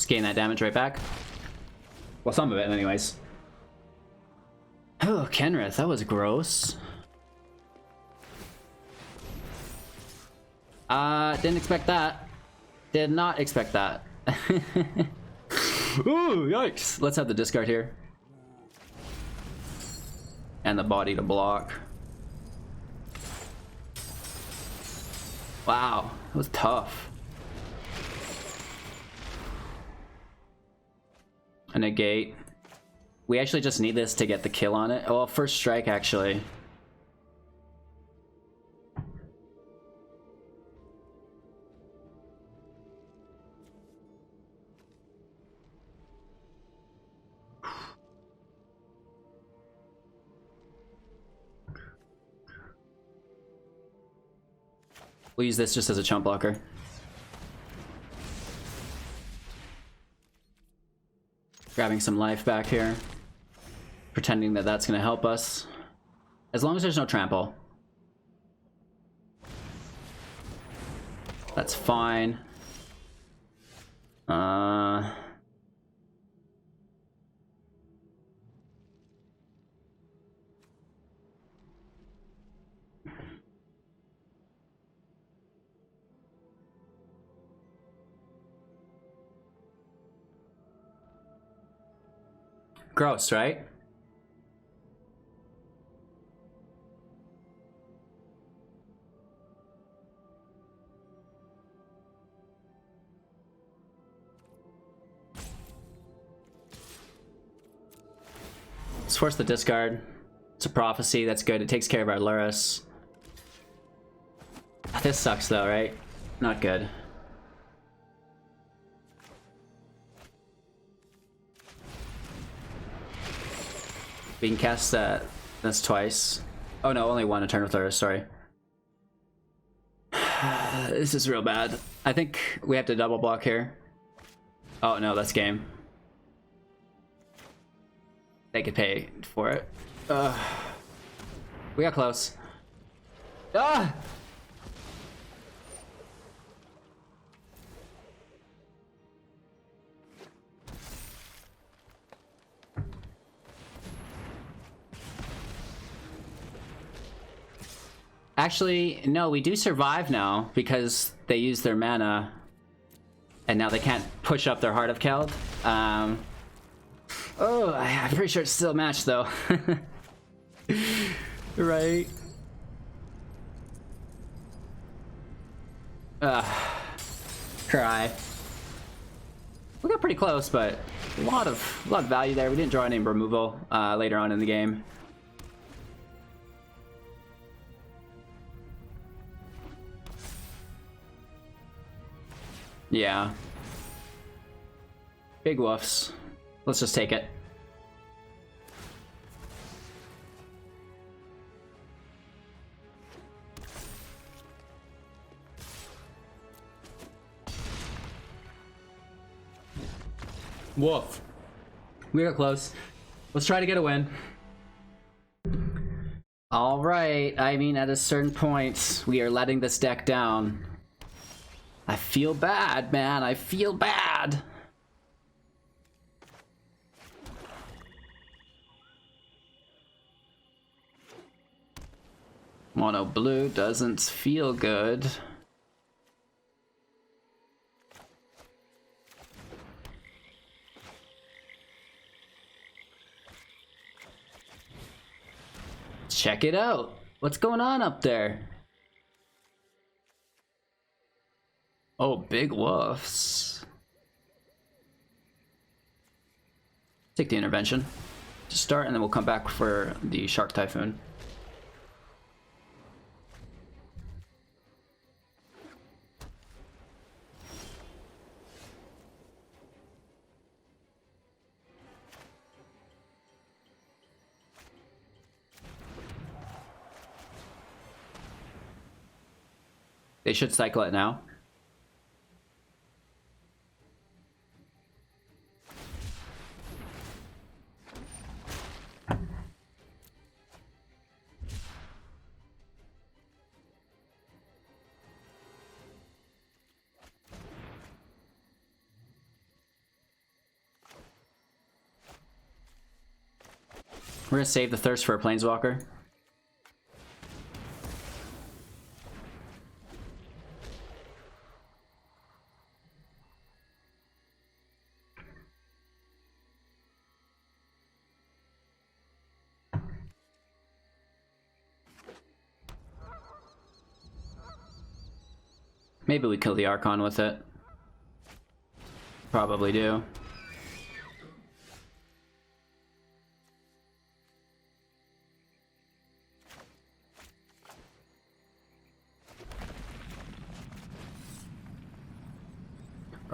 Let's gain that damage right back. Well, some of it anyways. Oh, Kenrith, that was gross. Didn't expect that. Did not expect that. Ooh, yikes. Let's have the discard here. And the body to block. Wow, that was tough. A negate. We actually just need this to get the kill on it. Oh, first strike actually. We'll use this just as a chump blocker. Grabbing some life back here. Pretending that that's going to help us. As long as there's no trample. That's fine. Gross, right? Let's force the discard. It's a prophecy, that's good. It takes care of our Lurrus. This sucks though, right? Not good. We can cast that. That's twice. Oh no, only one. A turn with Lurrus, sorry. This is real bad. I think we have to double block here. Oh no, that's game. They could pay for it. We got close. Ah! Actually, no, we do survive now because they use their mana and now they can't push up their Heart of Keld. Oh, I'm pretty sure it's still a match though. Right. Cry. We got pretty close, but a lot of value there. We didn't draw any removal later on in the game. Yeah. Big woofs. Let's just take it. Woof. We got close. Let's try to get a win. All right. I mean, at a certain point, we are letting this deck down. I feel bad, man. I feel bad. Mono blue doesn't feel good. Check it out. What's going on up there? Oh, big woofs. Take the intervention to start, and then we'll come back for the Shark Typhoon. They should cycle it now. We're gonna save the thirst for a planeswalker. Maybe we kill the Archon with it. Probably do.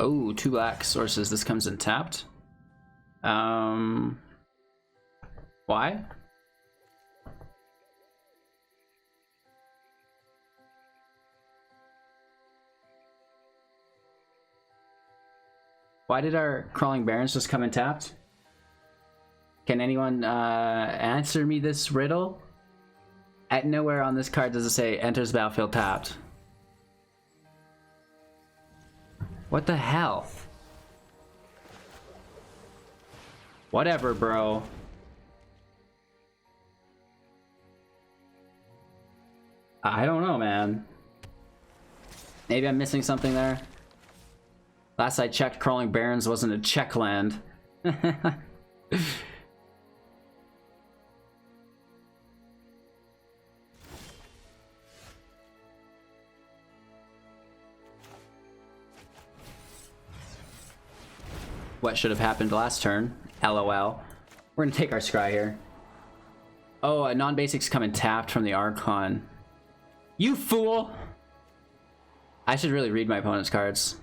Oh, 2 black sources. This comes in tapped. Why? Why did our Crawling Barrens just come in tapped? Can anyone answer me this riddle? At nowhere on this card does it say enters battlefield tapped. What the hell? Whatever, bro. I don't know, man. Maybe I'm missing something there. Last I checked, Crawling Barrens wasn't a check land. What should have happened last turn? LOL. We're gonna take our scry here. Oh, a non-basic's coming tapped from the Archon. You fool! I should really read my opponent's cards.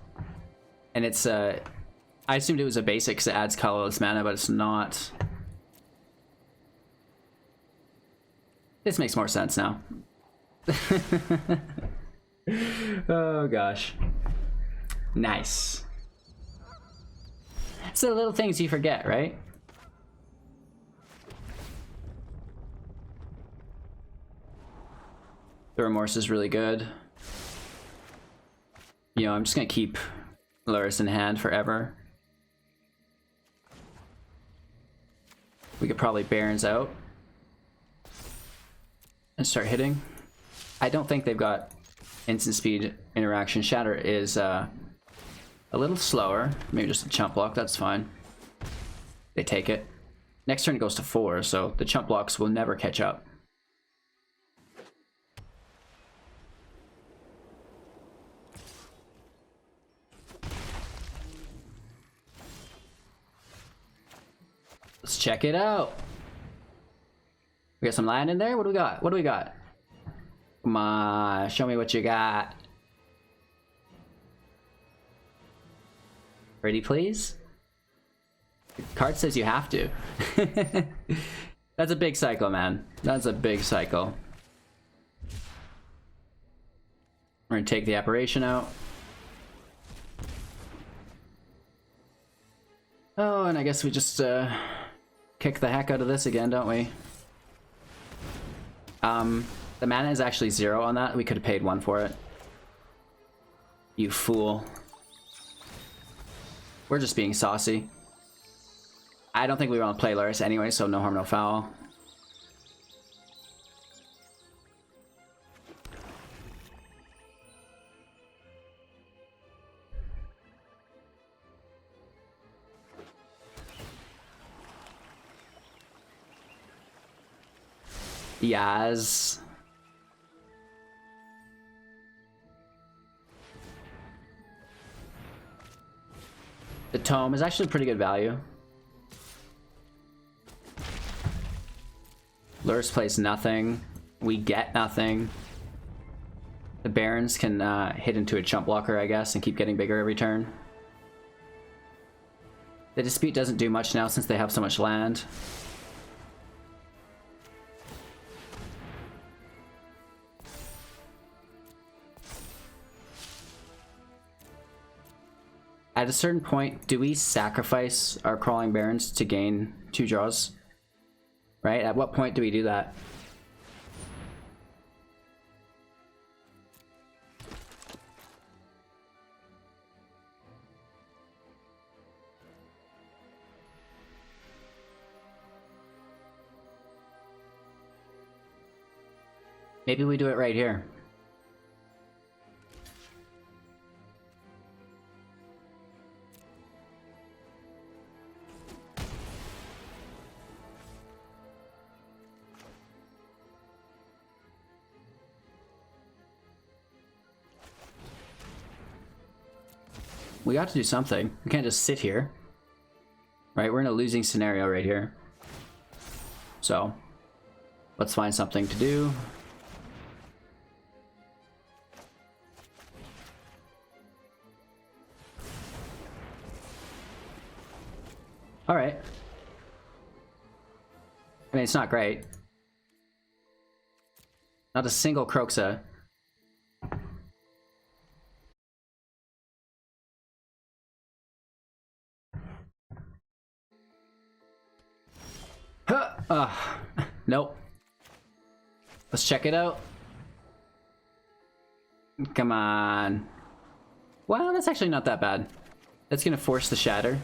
And it's I assumed it was a basic because it adds colorless mana, but it's not. This makes more sense now. Oh gosh. Nice. It's the little things you forget, right? The Remorse is really good. You know, I'm just gonna keep Lurrus in hand forever. We could probably Barrens out and start hitting. I don't think they've got instant speed interaction. Shatter is a little slower. Maybe just a chump block, that's fine. They take it. Next turn it goes to 4, so the chump blocks will never catch up. Let's check it out. We got some land in there? What do we got? What do we got? Come on, show me what you got. Ready, please? The card says you have to. That's a big cycle, man. That's a big cycle. We're gonna take the apparition out. Oh, and I guess we just kick the heck out of this again, don't we? The mana is actually 0 on that. We could have paid 1 for it. You fool. We're just being saucy. I don't think we want to play Lurrus anyway, so no harm, no foul. Yaz. The Tome is actually pretty good value. Lurrus plays nothing. We get nothing. The Barrens can hit into a chump blocker, I guess, and keep getting bigger every turn. The Dispute doesn't do much now since they have so much land. At a certain point, do we sacrifice our Crawling Barrens to gain 2 draws? Right? At what point do we do that? Maybe we do it right here. We got to do something. We can't just sit here. Right, we're in a losing scenario right here. So, let's find something to do. Alright. I mean, it's not great. Not a single Kroxa. Nope. Let's check it out. Come on. Well, that's actually not that bad. That's gonna force the shatter.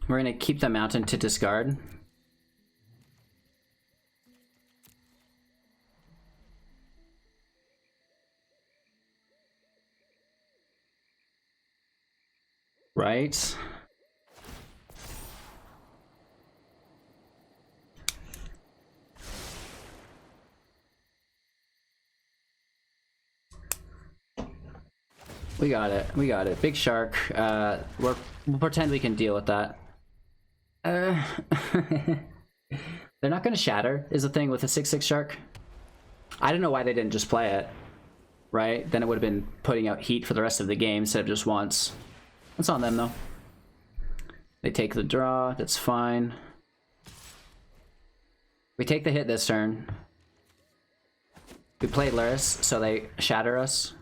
We're gonna keep the mountain to discard. Right. We got it. We got it. Big shark. We'll pretend we can deal with that. They're not going to shatter, is the thing with a 6/6 shark. I don't know why they didn't just play it. Right? Then it would have been putting out heat for the rest of the game instead of just once. It's on them, though. They take the draw. That's fine. We take the hit this turn. We play Lurrus, so they shatter us.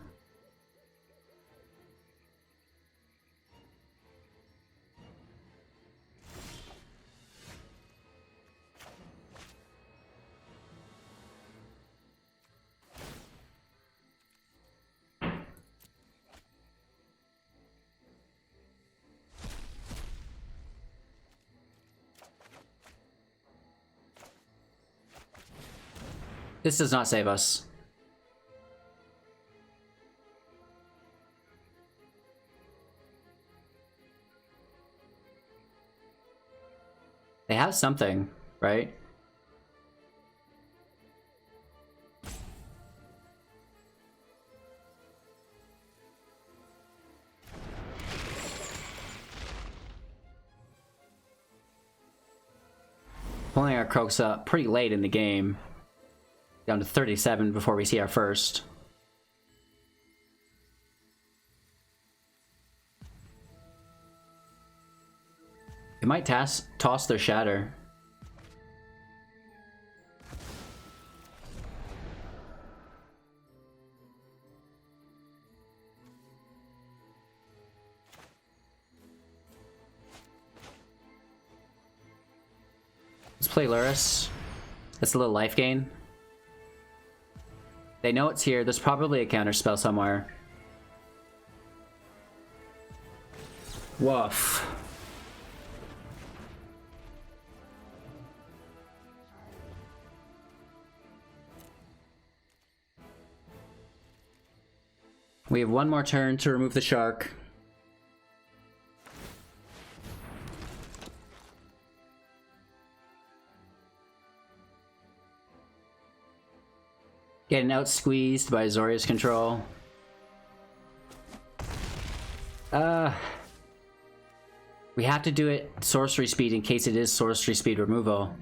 This does not save us. They have something, right? Pulling our Kroxa pretty late in the game. Down to 37 before we see our first. They might toss their shatter. Let's play Lurrus. That's a little life gain. They know it's here. There's probably a counterspell somewhere. Woof. We have one more turn to remove the shark. Getting out squeezed by Azorius control. We have to do it sorcery speed in case it is sorcery speed removal.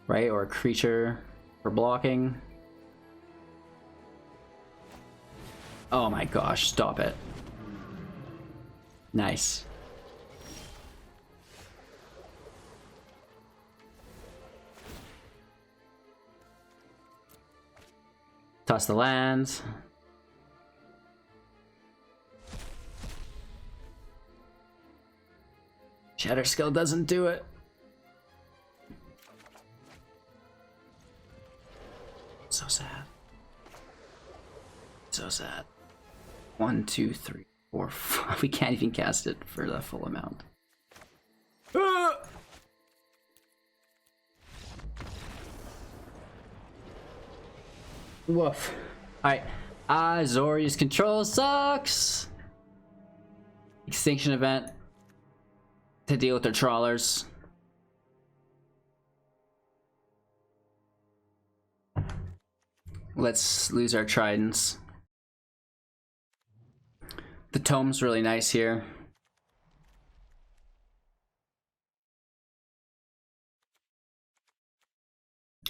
Right? Or a creature for blocking. Oh my gosh, stop it. Nice. Toss the land. Shatterskull doesn't do it. So sad. So sad. 1, 2, 3. Or we can't even cast it for the full amount. Woof. Alright. Azorius control sucks. Extinction event to deal with their trawlers. Let's lose our tridents. The tome's really nice here.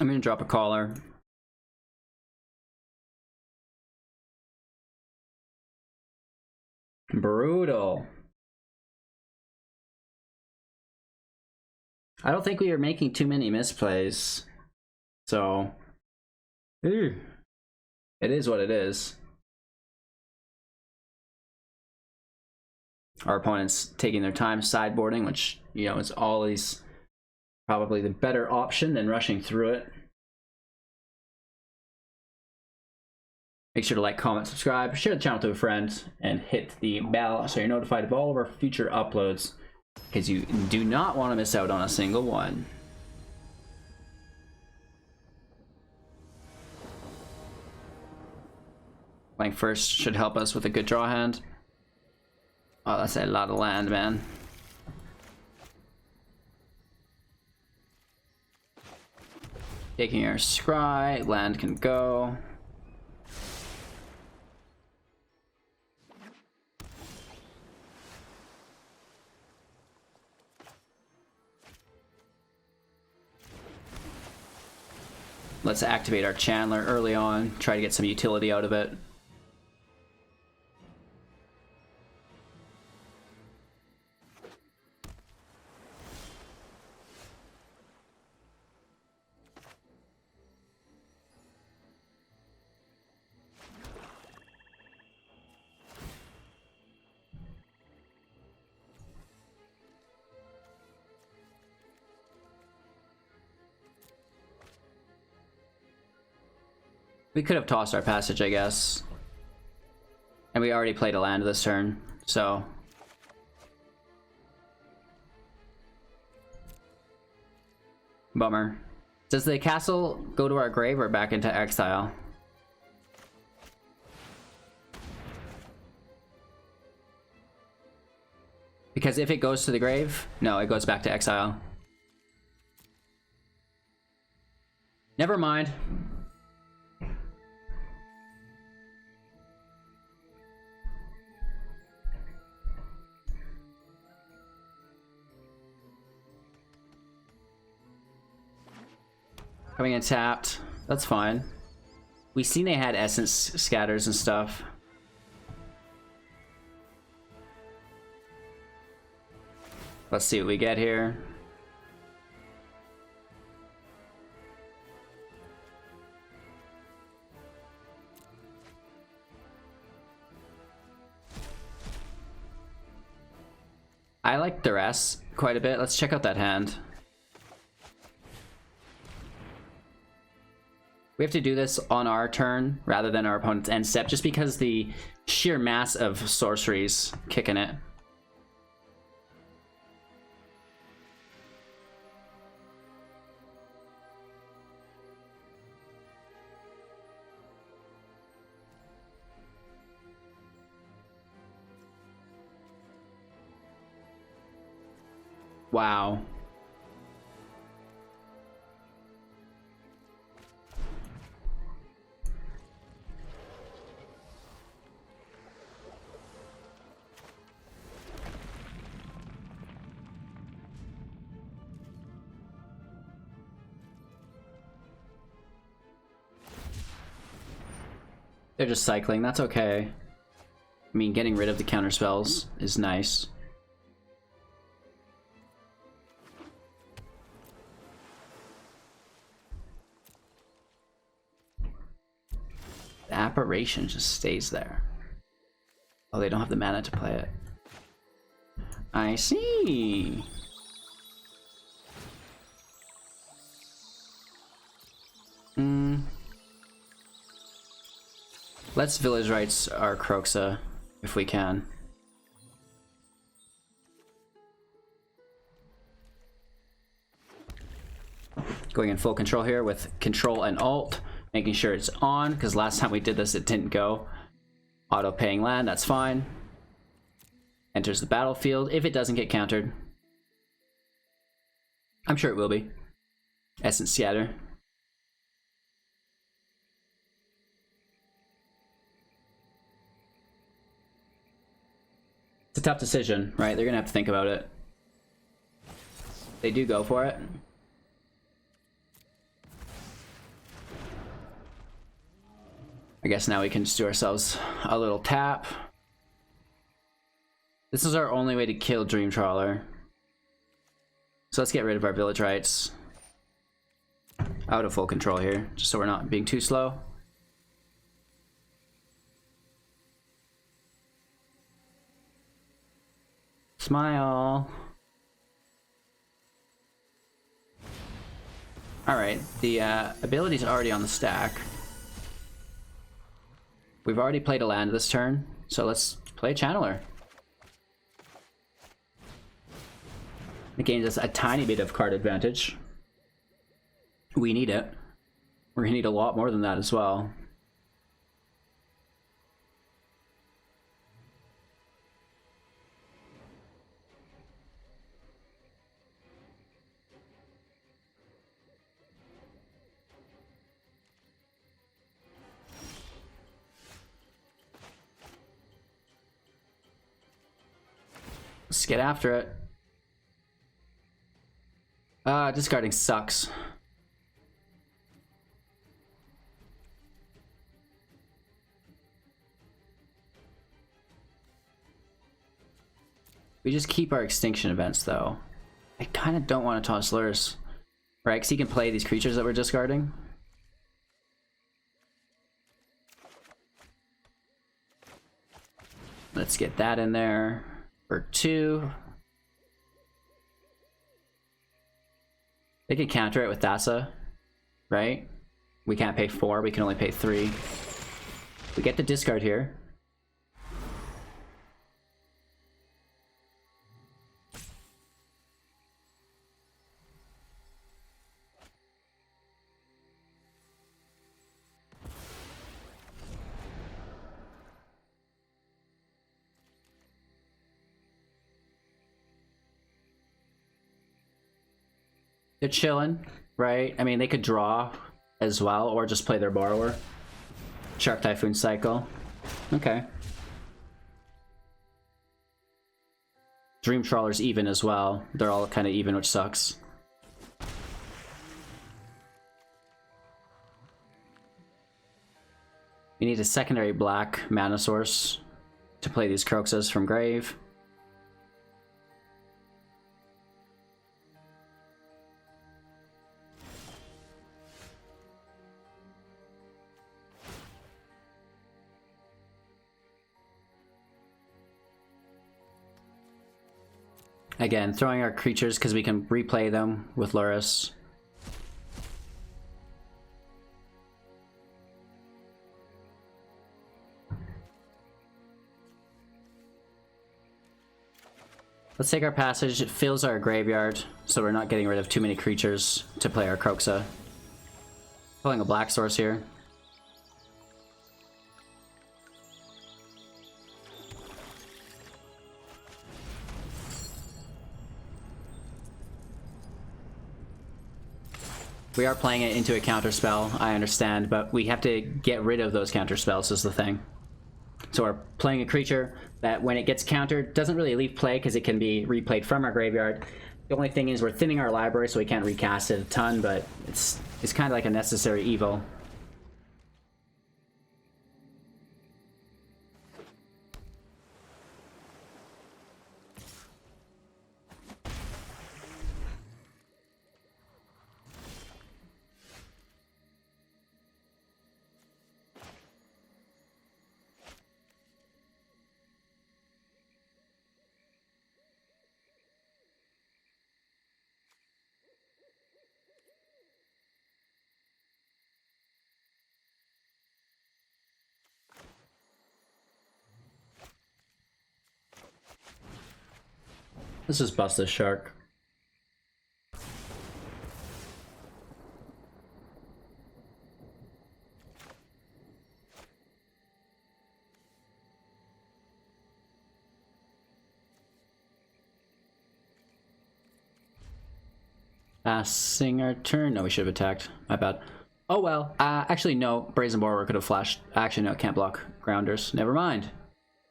I'm gonna drop a collar. Brutal. I don't think we are making too many misplays. So, it is what it is. Our opponent's taking their time sideboarding, which, you know, is always probably the better option than rushing through it. Make sure to like, comment, subscribe, share the channel to a friend, and hit the bell so you're notified of all of our future uploads, because you do not want to miss out on a single one. Playing first should help us with a good draw hand. Oh, that's a lot of land, man. Taking our scry, land can go. Let's activate our Channeler early on, try to get some utility out of it. We could have tossed our passage, I guess. And we already played a land this turn, so... Bummer. Does the castle go to our grave or back into exile? Because if it goes to the grave, no, it goes back to exile. Never mind. Coming in tapped. That's fine. We seen they had essence scatters and stuff. Let's see what we get here. I like Duress quite a bit. Let's check out that hand. We have to do this on our turn rather than our opponent's end step, just because the sheer mass of sorceries kicking it. Wow. They're just cycling, that's okay. I mean, getting rid of the counter spells is nice. The apparition just stays there. Oh, they don't have the mana to play it. I see. Let's village rights our Kroxa if we can. Going in full control here with Control and Alt, making sure it's on, because last time we did this it didn't go. Auto paying land, that's fine. Enters the battlefield if it doesn't get countered. I'm sure it will be. Essence Scatter. It's a tough decision, right? They're gonna have to think about it. They do go for it. I guess now we can just do ourselves a little tap. This is our only way to kill Dream Trawler. So let's get rid of our village rights. Out of full control here, just so we're not being too slow. Smile. Alright, the ability's already on the stack. We've already played a land this turn, so let's play a Channeler. It gains us a tiny bit of card advantage. We need it. We're gonna need a lot more than that as well. Let's get after it. Discarding sucks. We just keep our extinction events though. I kind of don't want to toss Lurrus, right? Because he can play these creatures that we're discarding. Let's get that in there for 2. They could counter it with Thassa, right? We can't pay 4, we can only pay 3. We get the discard here. They're chilling, right? I mean, they could draw as well, or just play their borrower. Sharp Typhoon Cycle. Okay. Dream Trawler's even as well. They're all kind of even, which sucks. We need a secondary black mana source to play these Kroxas from grave. Again, throwing our creatures because we can replay them with Lurrus. Let's take our passage. It fills our graveyard, so we're not getting rid of too many creatures to play our Kroxa. Pulling a black source here. We are playing it into a counterspell, I understand, but we have to get rid of those counterspells is the thing. So we're playing a creature that when it gets countered doesn't really leave play because it can be replayed from our graveyard. The only thing is we're thinning our library so we can't recast it a ton, but it's kind of like a necessary evil. Let's just bust this shark. Passing our turn. No, we should have attacked. My bad. Oh well. Actually, no. Brazen Borrower could have flashed. Actually, no. Can't block Grounders. Never mind.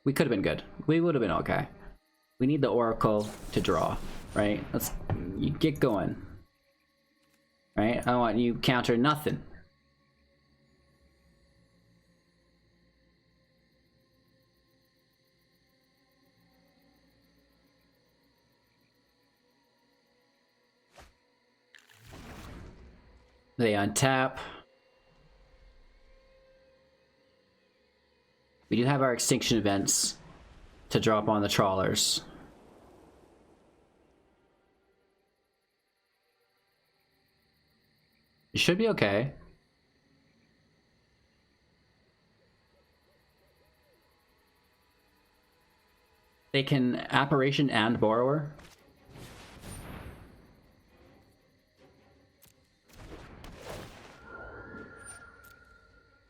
We could have been good. We would have been okay. We need the Oracle to draw, right? Let's you get going. Right? I want you counter nothing. They untap. We do have our extinction events to drop on the trawlers. It should be okay. They can Apparition and Borrower.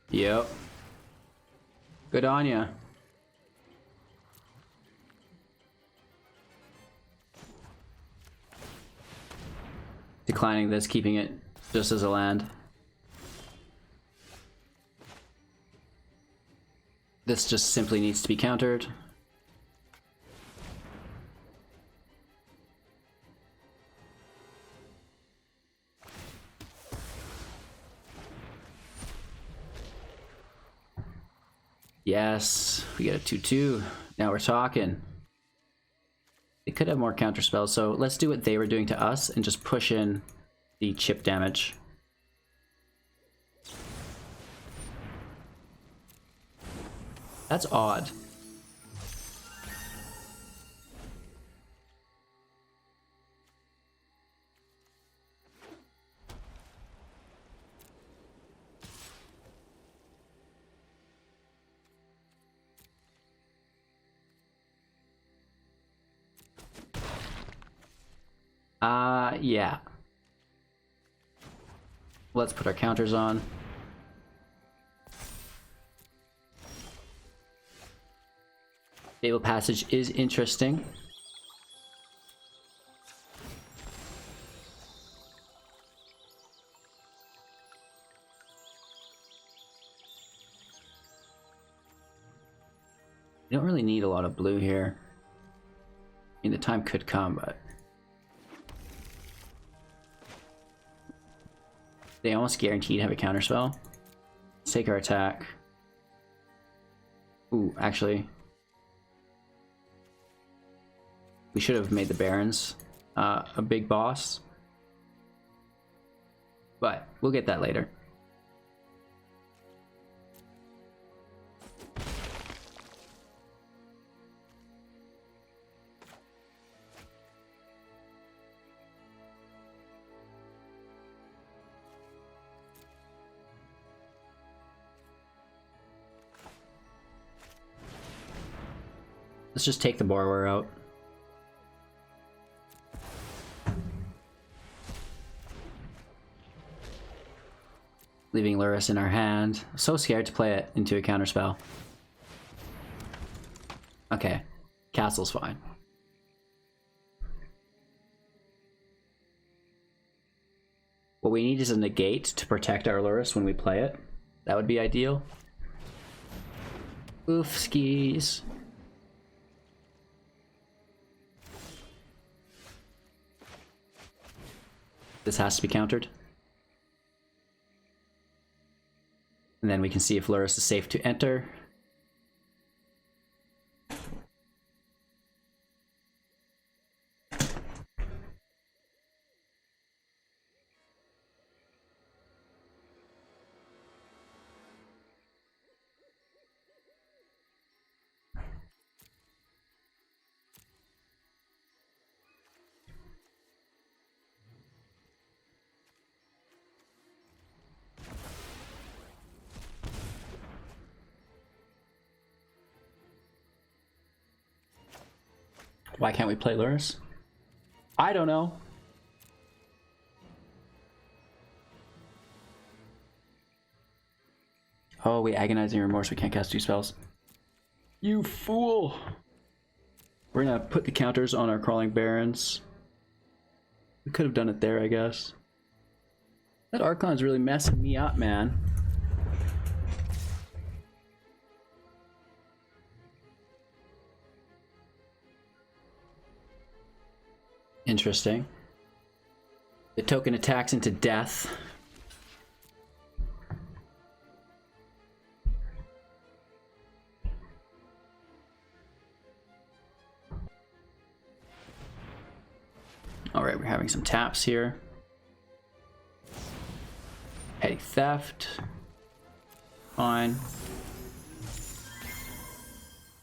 Yep. Good on ya. Declining this, keeping it just as a land. This just simply needs to be countered. Yes, we get a 2/2. Now we're talking. They could have more counter spells, so let's do what they were doing to us and just push in the chip damage. That's odd. Yeah. Let's put our counters on. Fabled Passage is interesting. We don't really need a lot of blue here. I mean, the time could come, but they almost guaranteed to have a counterspell. Let's take our attack. Ooh, actually, we should have made the Barrens a big boss, but we'll get that later. Let's just take the Borrower out. Leaving Lurrus in our hand. So scared to play it into a counterspell. Okay, Castle's fine. What we need is a Negate to protect our Lurrus when we play it. That would be ideal. Oof skis. This has to be countered. And then we can see if Lurrus is safe to enter. Why can't we play Lurrus? I don't know. Oh, we Agonizing Remorse. We can't cast 2 spells. You fool! We're gonna put the counters on our Crawling Barrens. We could have done it there, I guess. That Archon's really messing me up, man. Interesting. The token attacks into death. Alright, we're having some taps here. Petty theft. Fine.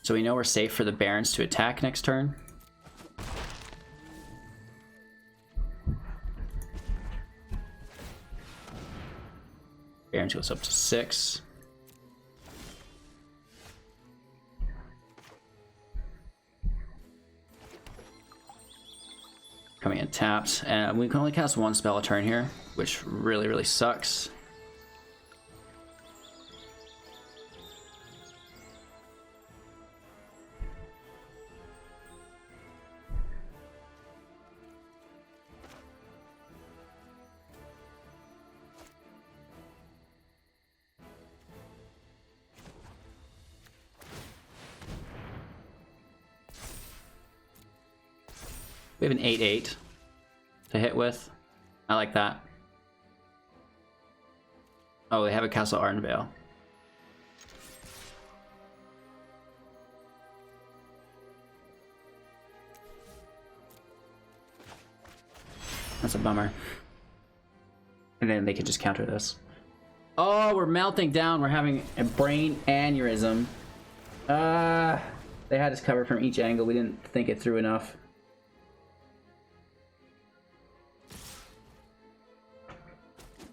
So we know we're safe for the Barrens to attack next turn. Barrens goes up to 6. Coming in taps, and we can only cast one spell a turn here, which really sucks. We have an 8/8 to hit with. I like that. Oh, they have a Castle Ardenvale. That's a bummer. And then they can just counter this. Oh, we're melting down. We're having a brain aneurysm. They had us covered from each angle. We didn't think it through enough.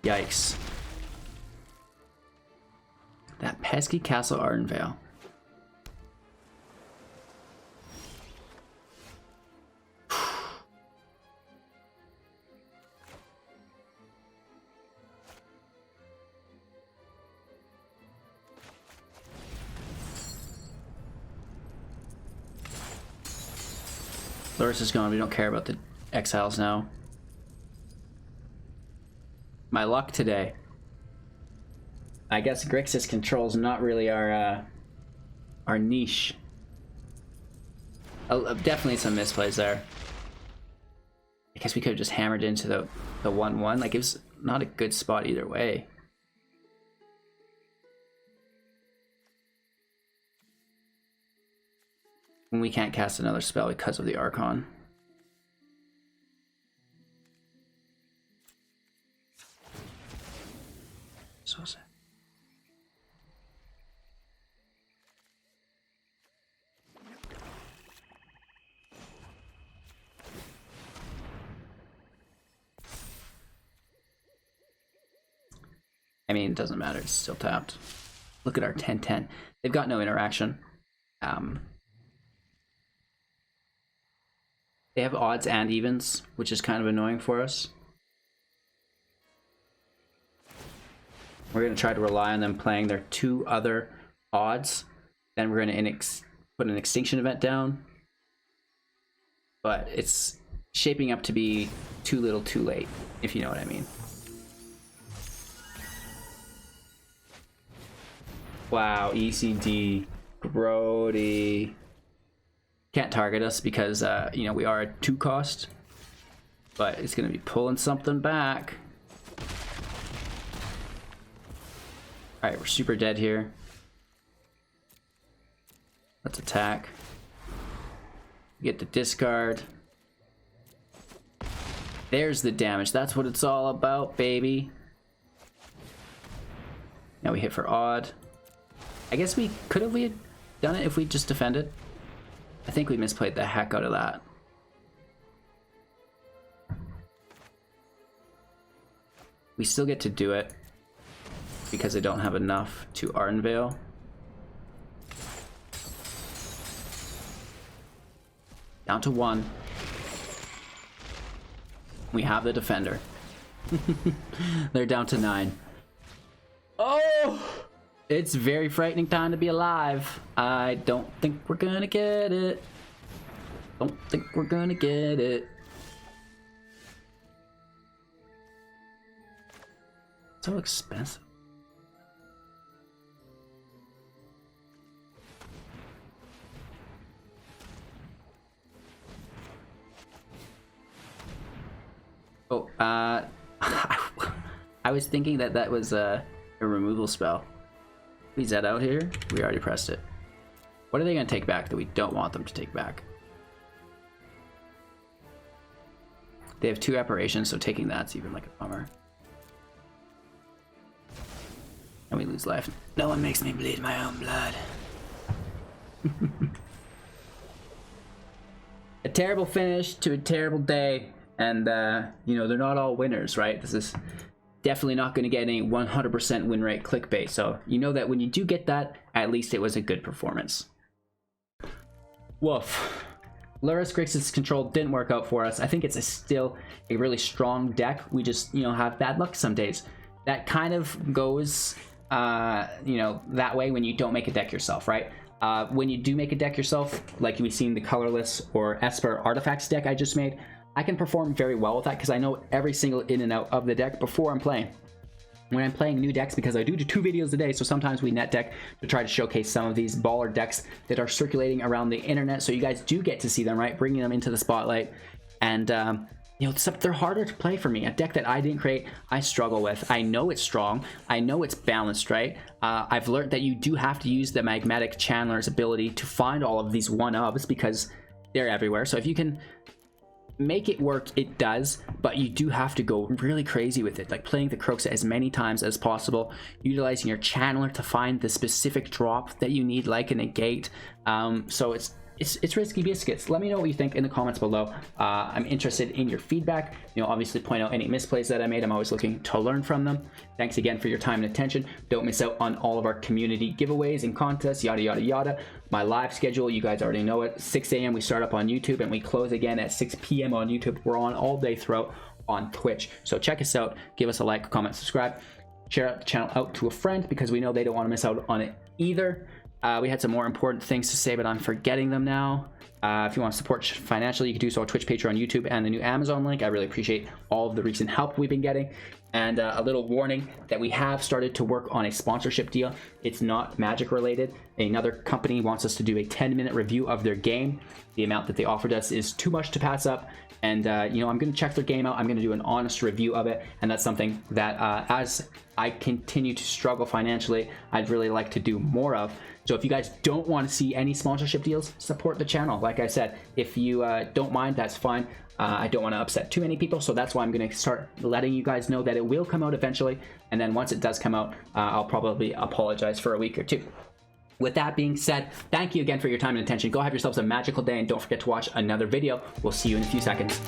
Yikes. That pesky Castle Ardenvale. Lurrus is gone. We don't care about the exiles now. My luck today. I guess Grixis control's not really our niche. Definitely some misplays there. I guess we could have just hammered into the 1/1. Like, it was not a good spot either way. And we can't cast another spell because of the Archon. So sad. I mean, it doesn't matter. It's still tapped. Look at our 10/10. They've got no interaction. They have odds and evens, which is kind of annoying for us. We're going to try to rely on them playing their 2 other odds. Then we're going to put an extinction event down. But it's shaping up to be too little too late, if you know what I mean. Wow, ECD. Grody. Can't target us because, you know, we are at 2 cost. But it's going to be pulling something back. Alright, we're super dead here. Let's attack. Get the discard. There's the damage. That's what it's all about, baby. Now we hit for odd. I guess we could have done it if we just defended. I think we misplayed the heck out of that. We still get to do it because they don't have enough to Ardenvale. Down to 1. We have the defender. They're down to 9. Oh! It's very frightening time to be alive. I don't think we're gonna get it. Don't think we're gonna get it. So expensive. Oh, I was thinking that that was a removal spell. Is that out here? We already pressed it. What are they going to take back that we don't want them to take back? They have 2 apparitions, so taking that's even like a bummer. And we lose life. No one makes me bleed my own blood. A terrible finish to a terrible day. And, you know, they're not all winners, right? This is definitely not going to get any 100% win rate clickbait. So you know that when you do get that, at least it was a good performance. Woof. Lurrus Grixis control didn't work out for us. I think it's still a really strong deck. We just, you know, have bad luck some days. That kind of goes, you know, that way when you don't make a deck yourself, right? When you do make a deck yourself, like we've seen the colorless or Esper artifacts deck I just made, I can perform very well with that because I know every single in and out of the deck before I'm playing. When I'm playing new decks, because I do 2 videos a day, so sometimes we net deck to try to showcase some of these baller decks that are circulating around the internet, so you guys do get to see them, right? Bringing them into the spotlight. And, you know, they're harder to play for me. A deck that I didn't create, I struggle with. I know it's strong. I know it's balanced, right? I've learned that you do have to use the Magmatic Channeler's ability to find all of these one-ofs because they're everywhere. So if you can make it work, it does, but you do have to go really crazy with it, like playing the Kroxa as many times as possible, utilizing your channeler to find the specific drop that you need, like a negate. So it's risky biscuits. Let me know what you think in the comments below. I'm interested in your feedback. You know, obviously point out any misplays that I made. I'm always looking to learn from them. Thanks again for your time and attention. Don't miss out on all of our community giveaways and contests, yada yada yada. My live schedule, you guys already know it. 6 a.m. we start up on YouTube and we close again at 6 p.m. on YouTube. We're on all day throughout on Twitch. So check us out. Give us a like, comment, subscribe. Share the channel out to a friend because we know they don't want to miss out on it either. We had some more important things to say, but I'm forgetting them now. If you want to support financially, you can do so on Twitch, Patreon, YouTube, and the new Amazon link. I really appreciate all of the recent help we've been getting. And a little warning that we have started to work on a sponsorship deal. It's not Magic related. Another company wants us to do a 10-minute review of their game. The amount that they offered us is too much to pass up. And, you know, I'm going to check their game out. I'm going to do an honest review of it. And that's something that as I continue to struggle financially, I'd really like to do more of. So if you guys don't want to see any sponsorship deals, support the channel. Like I said, if you don't mind, that's fine. I don't want to upset too many people, so that's why I'm going to start letting you guys know that it will come out eventually. And then once it does come out, I'll probably apologize for a week or 2. With that being said, thank you again for your time and attention. Go have yourselves a magical day, and don't forget to watch another video. We'll see you in a few seconds.